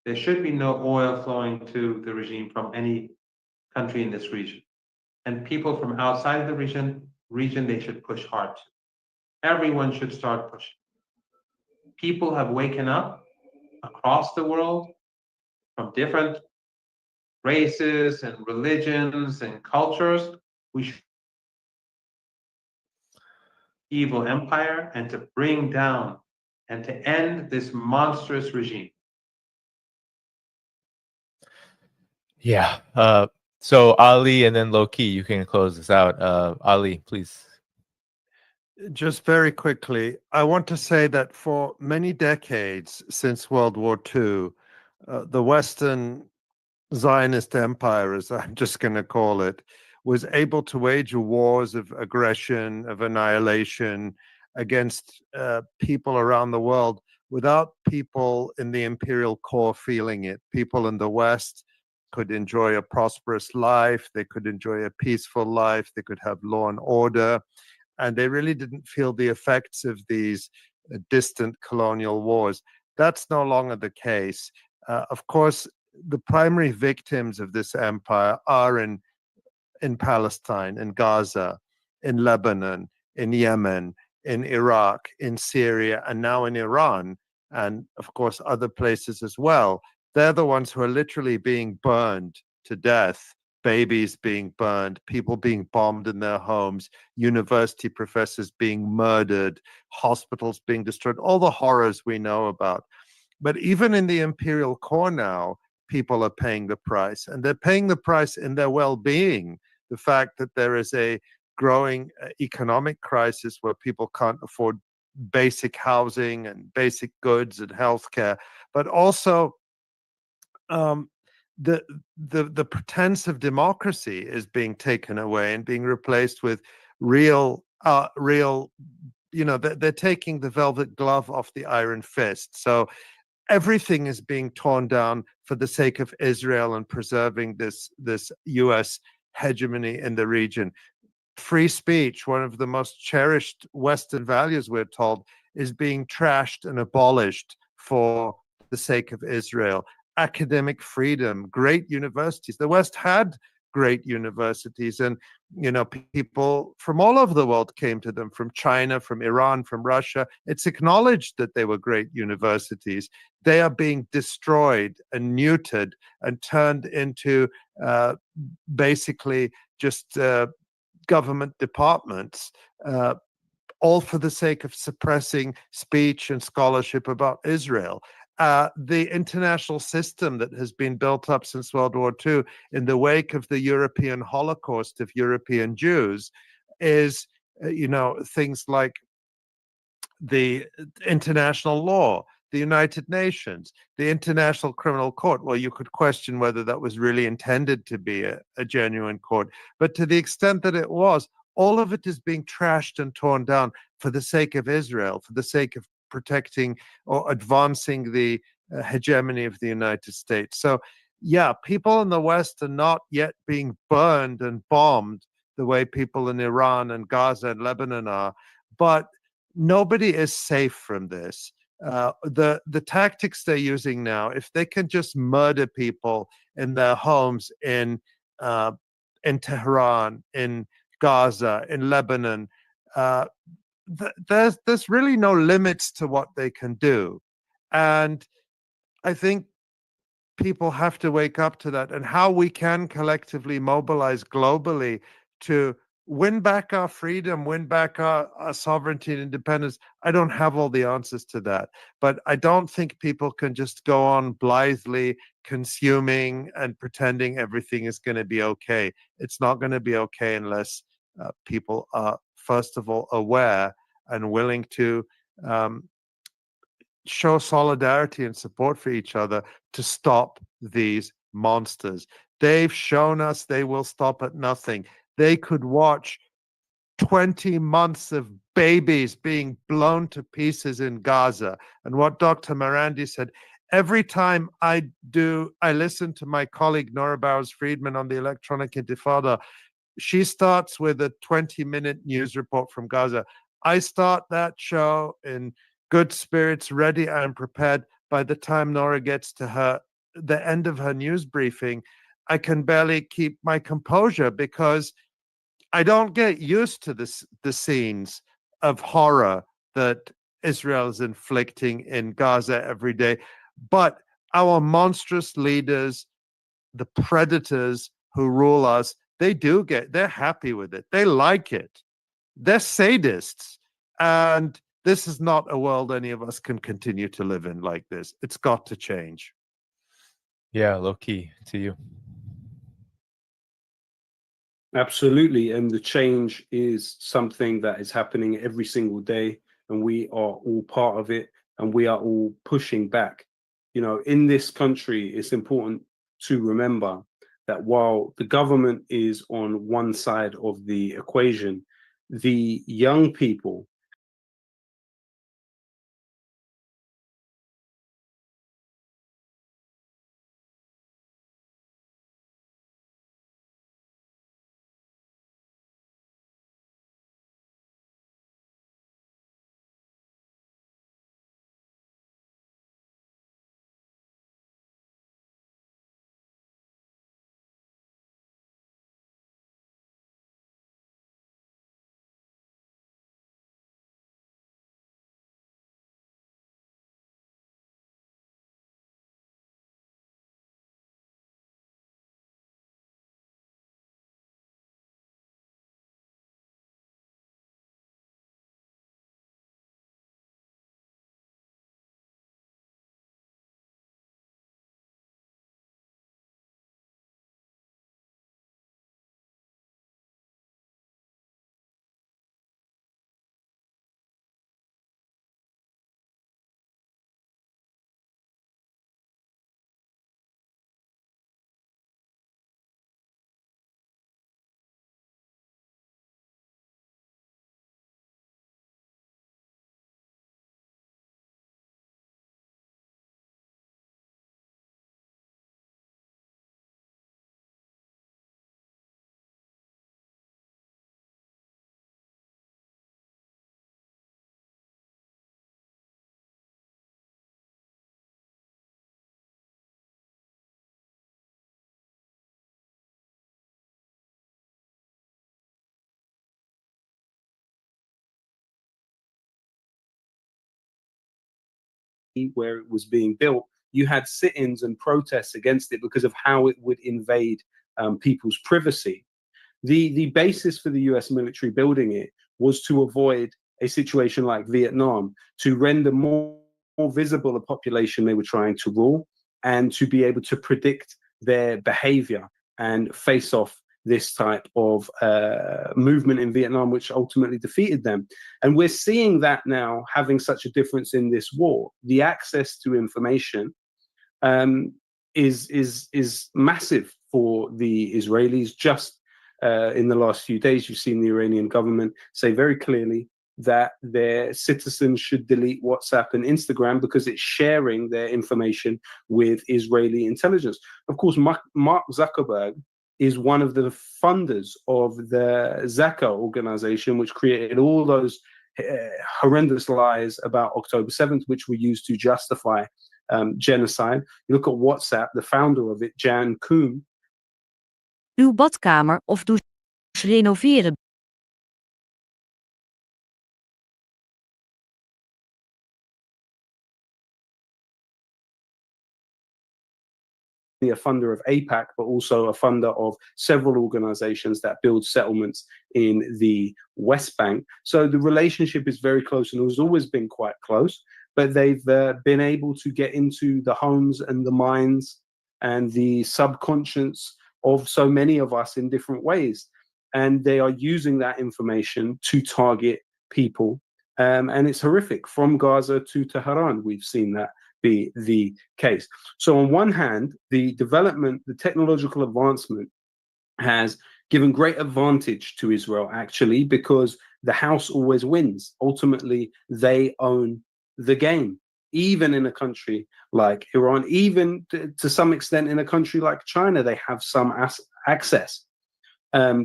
There should be no oil flowing to the regime from any country in this region. And people from outside of the region they should push hard to. Everyone should start pushing. People have waken up across the world from different races and religions and cultures. We should evil empire and to bring down and to end this monstrous regime. Yeah. So Ali and then Loki, you can close this out. Ali, please. Just very quickly, I want to say that for many decades since World War II, the Western Zionist empire, as I'm just going to call it, was able to wage wars of aggression, of annihilation against people around the world without people in the imperial core feeling it. People in the West could enjoy a prosperous life, they could enjoy a peaceful life, they could have law and order, and they really didn't feel the effects of these distant colonial wars. That's no longer the case. Of course, the primary victims of this empire are in Palestine, in Gaza, in Lebanon, in Yemen, in Iraq, in Syria, and now in Iran, and of course other places as well. They're the ones who are literally being burned to death, babies being burned, people being bombed in their homes, university professors being murdered, hospitals being destroyed, all the horrors we know about. But even in the imperial core now, people are paying the price, and they're paying the price in their well-being. The fact that there is a growing economic crisis where people can't afford basic housing and basic goods and healthcare, but also um, the pretense of democracy is being taken away and being replaced with real, they're taking the velvet glove off the iron fist. So everything is being torn down for the sake of Israel and preserving this U.S. hegemony in the region. Free speech, one of the most cherished Western values, we're told, is being trashed and abolished for the sake of Israel. Academic freedom, great universities. The West had great universities, and people from all over the world came to them, from China, from Iran, from Russia. It's acknowledged that they were great universities. They are being destroyed and neutered and turned into basically just government departments, all for the sake of suppressing speech and scholarship about Israel. The international system that has been built up since World War II in the wake of the European Holocaust of European Jews is, things like the international law, the United Nations, the International Criminal Court. Well, you could question whether that was really intended to be a genuine court, but to the extent that it was, all of it is being trashed and torn down for the sake of Israel, for the sake of protecting or advancing the hegemony of the United States. So, yeah, people in the West are not yet being burned and bombed the way people in Iran and Gaza and Lebanon are, but nobody is safe from this. The tactics they're using now, if they can just murder people in their homes in Tehran, in Gaza, in Lebanon, there's really no limits to what they can do, and I think people have to wake up to that, and how we can collectively mobilize globally to win back our freedom, win back our sovereignty and independence. I don't have all the answers to that, but I don't think people can just go on blithely consuming and pretending everything is going to be okay. It's not going to be okay unless people are, first of all, aware and willing to show solidarity and support for each other to stop these monsters. They've shown us they will stop at nothing. They could watch 20 months of babies being blown to pieces in Gaza. And what Dr. Marandi said, every time I listen to my colleague Nora Bowers-Friedman on the Electronic Intifada, she starts with a 20-minute news report from Gaza. I start that show in good spirits, ready and prepared. By the time Nora gets to the end of her news briefing, I can barely keep my composure because I don't get used to the scenes of horror that Israel is inflicting in Gaza every day. But our monstrous leaders, the predators who rule us, they're happy with it. They like it. They're sadists. And this is not a world any of us can continue to live in like this. It's got to change. Yeah, low key to you. Absolutely. And the change is something that is happening every single day, and we are all part of it, and we are all pushing back. In this country, it's important to remember that while the government is on one side of the equation, the young people where it was being built, you had sit-ins and protests against it because of how it would invade people's privacy. The basis for the US military building it was to avoid a situation like Vietnam, to render more visible a population they were trying to rule, and to be able to predict their behavior and face off this type of movement in Vietnam, which ultimately defeated them. And we're seeing that now having such a difference in this war. The access to information is massive for the Israelis. Just in the last few days, you've seen the Iranian government say very clearly that their citizens should delete WhatsApp and Instagram because it's sharing their information with Israeli intelligence. Of course, Mark Zuckerberg is one of the funders of the Zaka organization, which created all those horrendous lies about October 7th, which were used to justify genocide. You look at WhatsApp, the founder of it, Jan Koum. Uw badkamer of douche renoveren. A funder of AIPAC, but also a funder of several organizations that build settlements in the West Bank. So the relationship is very close and has always been quite close, but they've been able to get into the homes and the minds and the subconscious of so many of us in different ways. And they are using that information to target people. And it's horrific. From Gaza to Tehran, we've seen that be the case. So on one hand, the development, the technological advancement has given great advantage to Israel, actually, because the house always wins. Ultimately, they own the game, even in a country like Iran, even to some extent in a country like China, they have some access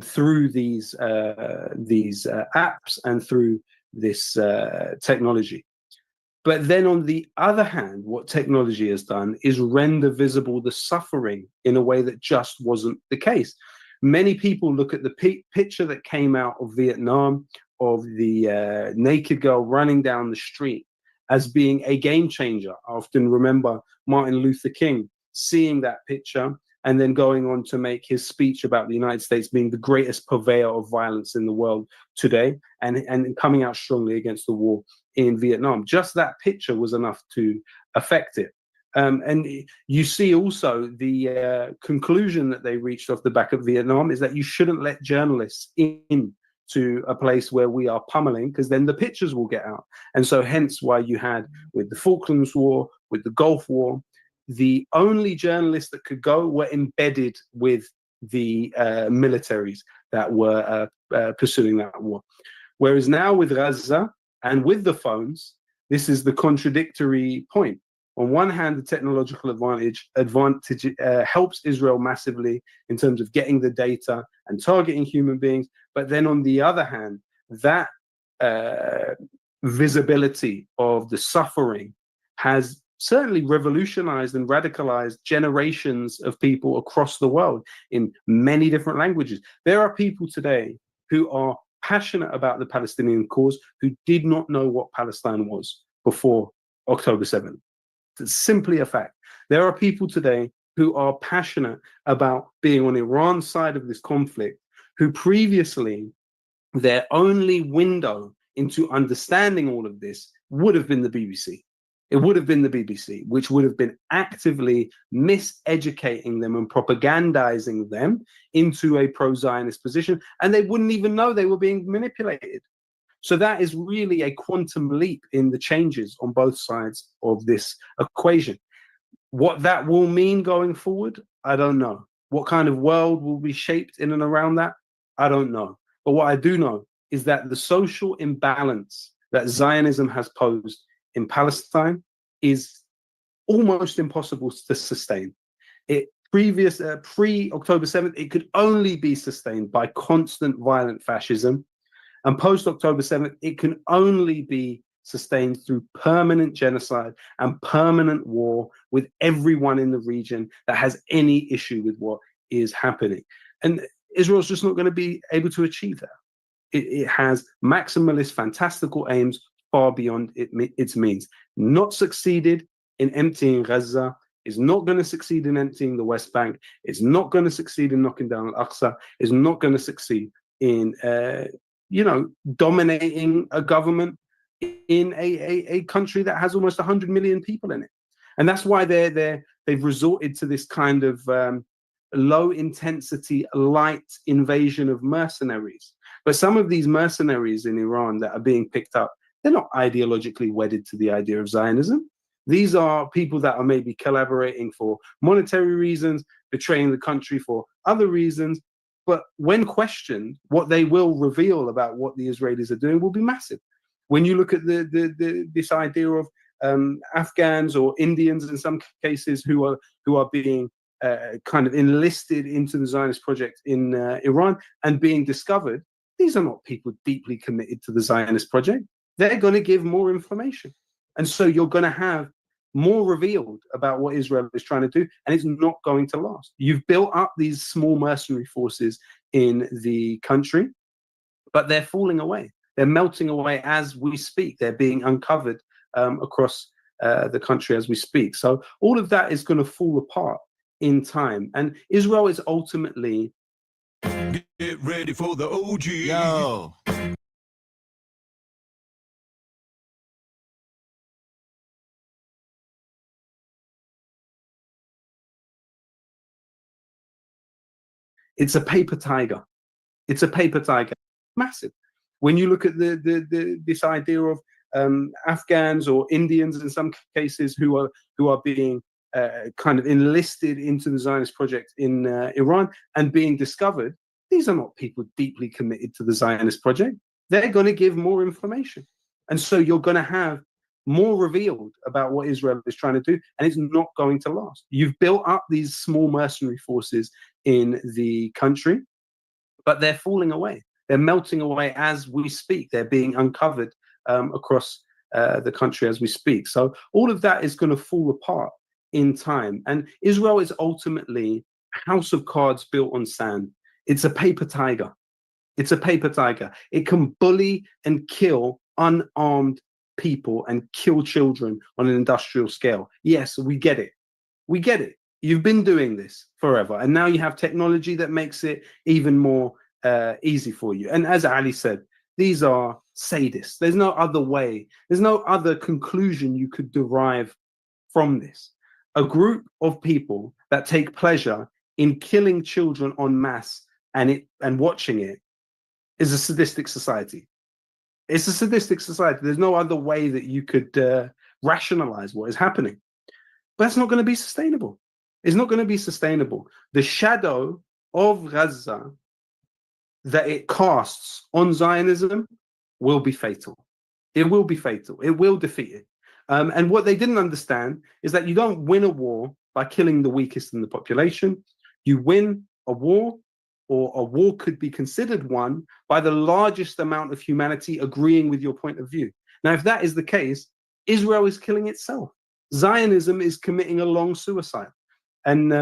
through these apps and through this technology. But then on the other hand, what technology has done is render visible the suffering in a way that just wasn't the case. Many people look at the picture that came out of Vietnam of the naked girl running down the street as being a game changer. I often remember Martin Luther King seeing that picture and then going on to make his speech about the United States being the greatest purveyor of violence in the world today, and coming out strongly against the war in Vietnam. Just that picture was enough to affect it. And you see also the conclusion that they reached off the back of Vietnam is that you shouldn't let journalists in to a place where we are pummeling, because then the pictures will get out. And so hence why you had with the Falklands War, with the Gulf War, the only journalists that could go were embedded with the militaries that were pursuing that war. Whereas now with Gaza and with the phones, this is the contradictory point. On one hand, the technological advantage helps Israel massively in terms of getting the data and targeting human beings. But then on the other hand, that visibility of the suffering has certainly revolutionized and radicalized generations of people across the world in many different languages. There are people today who are passionate about the Palestinian cause who did not know what Palestine was before October 7th. It's simply a fact. There are people today who are passionate about being on Iran's side of this conflict, who previously their only window into understanding all of this would have been the BBC. It would have been the BBC, which would have been actively miseducating them and propagandizing them into a pro-Zionist position, and they wouldn't even know they were being manipulated. So that is really a quantum leap in the changes on both sides of this equation. What that will mean going forward, I don't know. What kind of world will be shaped in and around that, I don't know. But what I do know is that the social imbalance that Zionism has posed in Palestine is almost impossible to sustain. Pre-October 7th, it could only be sustained by constant violent fascism. And post-October 7th, it can only be sustained through permanent genocide and permanent war with everyone in the region that has any issue with what is happening. And Israel's just not going to be able to achieve that. It has maximalist, fantastical aims far beyond its means. Not succeeded in emptying Gaza, is not going to succeed in emptying the West Bank, is not going to succeed in knocking down Al-Aqsa, is not going to succeed in, dominating a government in a country that has almost 100 million people in it. And that's why they've resorted to this kind of low intensity, light invasion of mercenaries. But some of these mercenaries in Iran that are being picked up, they're not ideologically wedded to the idea of Zionism. These are people that are maybe collaborating for monetary reasons, betraying the country for other reasons. But when questioned, what they will reveal about what the Israelis are doing will be massive. When you look at this idea of Afghans or Indians in some cases who are being kind of enlisted into the Zionist project in Iran and being discovered, these are not people deeply committed to the Zionist project. They're going to give more information. And so you're going to have more revealed about what Israel is trying to do, and it's not going to last. You've built up these small mercenary forces in the country, but they're falling away. They're melting away as we speak. They're being uncovered across the country as we speak. So all of that is going to fall apart in time. And Israel is ultimately... Get ready for the OG. Yo. It's a paper tiger. It's a paper tiger. Massive. When you look at this idea of Afghans or Indians in some cases who are being kind of enlisted into the Zionist project in Iran and being discovered, these are not people deeply committed to the Zionist project. They're going to give more information. And so you're going to have more revealed about what Israel is trying to do, and it's not going to last. You've built up these small mercenary forces in the country, but they're falling away. They're melting away as we speak. They're being uncovered across the country as we speak. So all of that is going to fall apart in time. And Israel is ultimately a house of cards built on sand. It's a paper tiger. It's a paper tiger. It can bully and kill unarmed people and kill children on an industrial scale. Yes, we get it. We get it. You've been doing this forever, and now you have technology that makes it even more easy for you. And as Ali said, these are sadists. There's no other way. There's no other conclusion you could derive from this. A group of people that take pleasure in killing children en masse and watching it is a sadistic society. It's a sadistic society. There's no other way that you could rationalize what is happening. But it's not going to be sustainable. It's not going to be sustainable. The shadow of Gaza that it casts on Zionism will be fatal. It will be fatal. It will defeat it. And what they didn't understand is that you don't win a war by killing the weakest in the population. You win a war, or a war could be considered one, by the largest amount of humanity agreeing with your point of view. Now, if that is the case, Israel is killing itself. Zionism is committing a long suicide. And,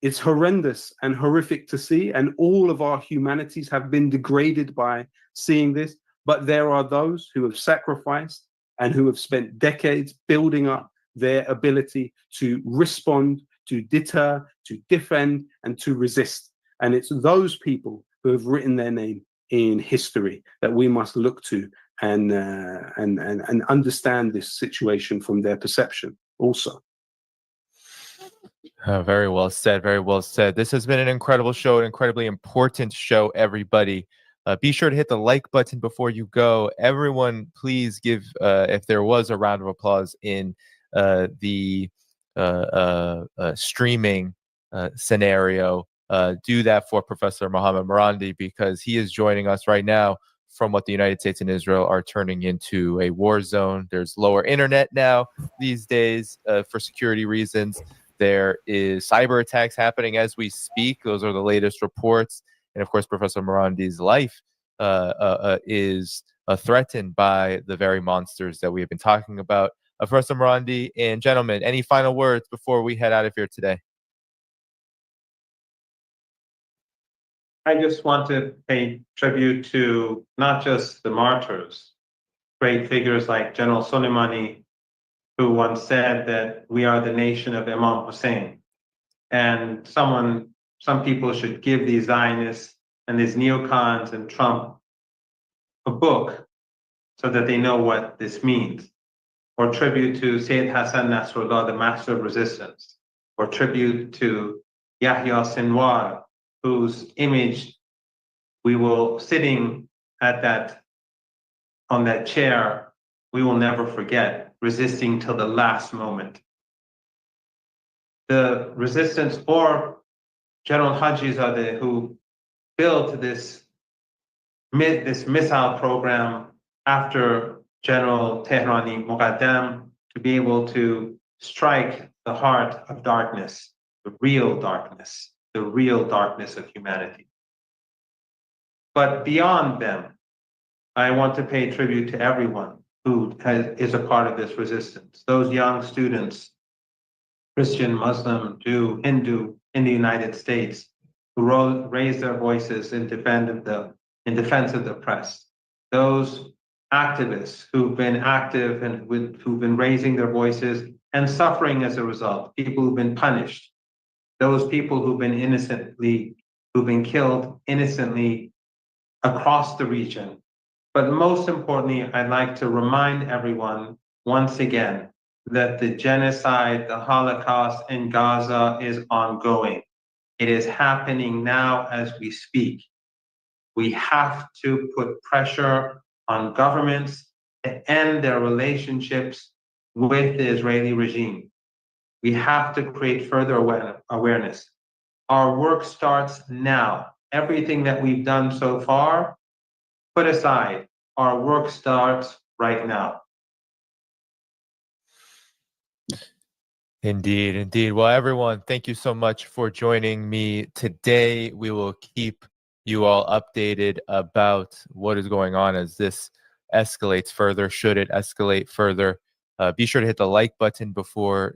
it's horrendous and horrific to see. And all of our humanities have been degraded by seeing this. But there are those who have sacrificed and who have spent decades building up their ability to respond, to deter, to defend, and to resist. And it's those people who have written their name in history that we must look to and understand this situation from their perception also. Very well said. Very well said. This has been an incredible show, an incredibly important show, everybody. Be sure to hit the like button before you go. Everyone, please give, if there was a round of applause in the streaming scenario, do that for Professor Mohammad Marandi, because he is joining us right now from what the United States and Israel are turning into a war zone. There's lower internet now these days for security reasons. There is cyber attacks happening as we speak. Those are the latest reports. And of course, Professor Marandi's life is threatened by the very monsters that we have been talking about. Professor Marandi and gentlemen, any final words before we head out of here today? I just want to pay tribute to not just the martyrs, great figures like General Soleimani, who once said that we are the nation of Imam Hussein. And some people should give these Zionists and these neocons and Trump a book so that they know what this means. Or tribute to Sayyid Hassan Nasrallah, the master of resistance. Or tribute to Yahya Sinwar, whose image we will, sitting on that chair, we will never forget, resisting till the last moment. The resistance, or General Hajizadeh, who built this missile program after General Tehrani Muqaddam to be able to strike the heart of darkness, the real darkness of humanity. But beyond them, I want to pay tribute to everyone who is a part of this resistance. Those young students, Christian, Muslim, Jew, Hindu, in the United States, who raised their voices in defense of the oppressed. Those activists who've been active and who've been raising their voices and suffering as a result, people who've been punished, those people who've been killed innocently across the region. But most importantly, I'd like to remind everyone once again that the genocide, the Holocaust in Gaza is ongoing. It is happening now as we speak. We have to put pressure on governments to end their relationships with the Israeli regime. We have to create further awareness. Our work starts now. Everything that we've done so far, put aside. Our work starts right now. Indeed, indeed. Well, everyone, thank you so much for joining me today. We will keep you all updated about what is going on as this escalates further. Should it escalate further, be sure to hit the like button before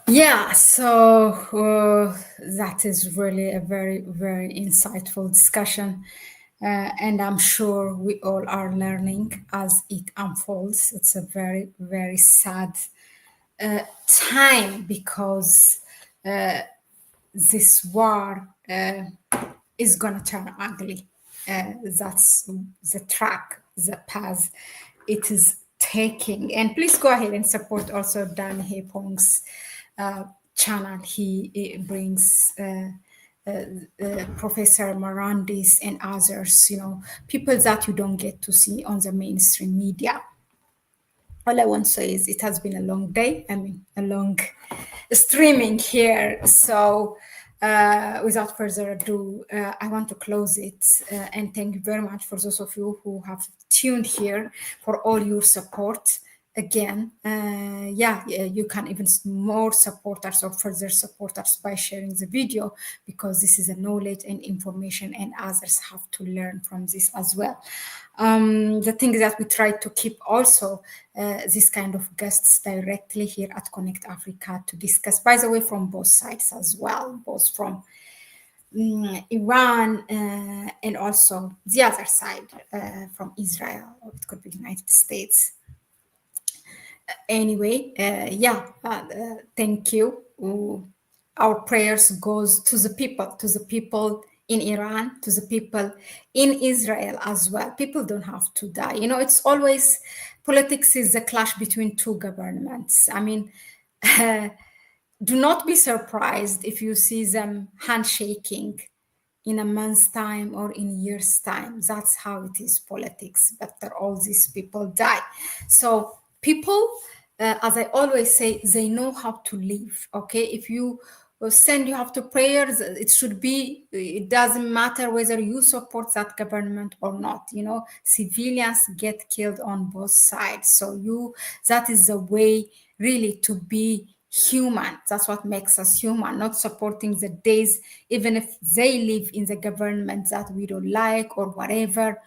Yeah, so that is really a very, very insightful discussion. And I'm sure we all are learning as it unfolds. It's a very, very sad time because this war is going to turn ugly. That's the track, the path it is taking. And please go ahead and support also Dan Hepong's channel. He brings Professor Marandis and others, people that you don't get to see on the mainstream media. All I want to say is it has been a long day. A long streaming here. So without further ado, I want to close it and thank you very much for those of you who have tuned here, for all your support. Again, you can even more support us or further support us by sharing the video, because this is a knowledge and information and others have to learn from this as well. The thing is that we try to keep also this kind of guests directly here at Connect Africa to discuss, by the way, from both sides as well, both from Iran and also the other side from Israel, or it could be the United States. Anyway, thank you. Our prayers goes to the people in Iran, to the people in Israel as well. People don't have to die. It's always, politics is a clash between two governments. Do not be surprised if you see them handshaking in a month's time or in a year's time. That's how it is, politics. But all these people die. So people, as I always say, they know how to live, okay? If you send you have to prayers, it doesn't matter whether you support that government or not. Civilians get killed on both sides. So that is the way really to be human. That's what makes us human, not supporting the days, even if they live in the government that we don't like or whatever.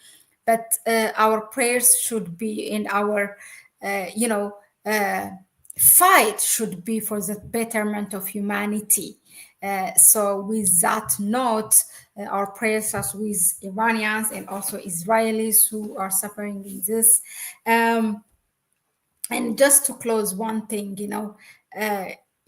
But our prayers should be in our, fight should be for the betterment of humanity. So with that note, our prayers are with Iranians and also Israelis who are suffering in this. And just to close one thing,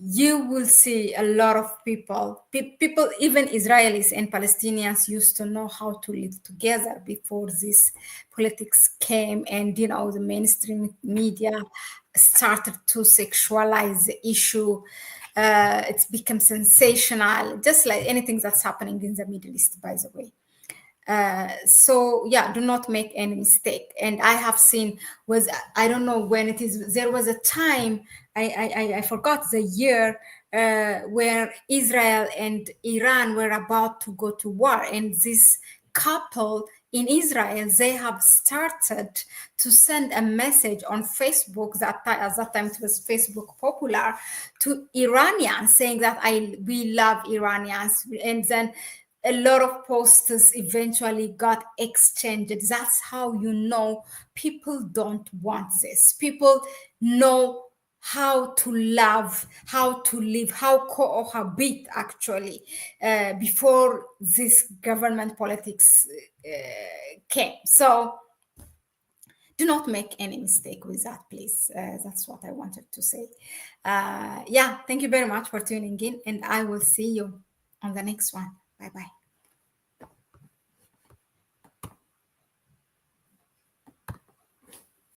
you will see a lot of people, even Israelis and Palestinians used to know how to live together before this politics came, and the mainstream media started to sexualize the issue. It's become sensational, just like anything that's happening in the Middle East, by the way. So yeah, do not make any mistake. And I have seen, I don't know when it is, there was a time, I forgot the year, where Israel and Iran were about to go to war, and this couple in Israel, they have started to send a message on Facebook, at that time it was Facebook popular, to Iranians, saying that we love Iranians. And then a lot of posters eventually got exchanged. That's how you know people don't want this. People know how to love, how to live, how cohabit actually, before this government politics came. So do not make any mistake with that, please. That's what I wanted to say. Yeah, thank you very much for tuning in, and I will see you on the next one. Bye-bye.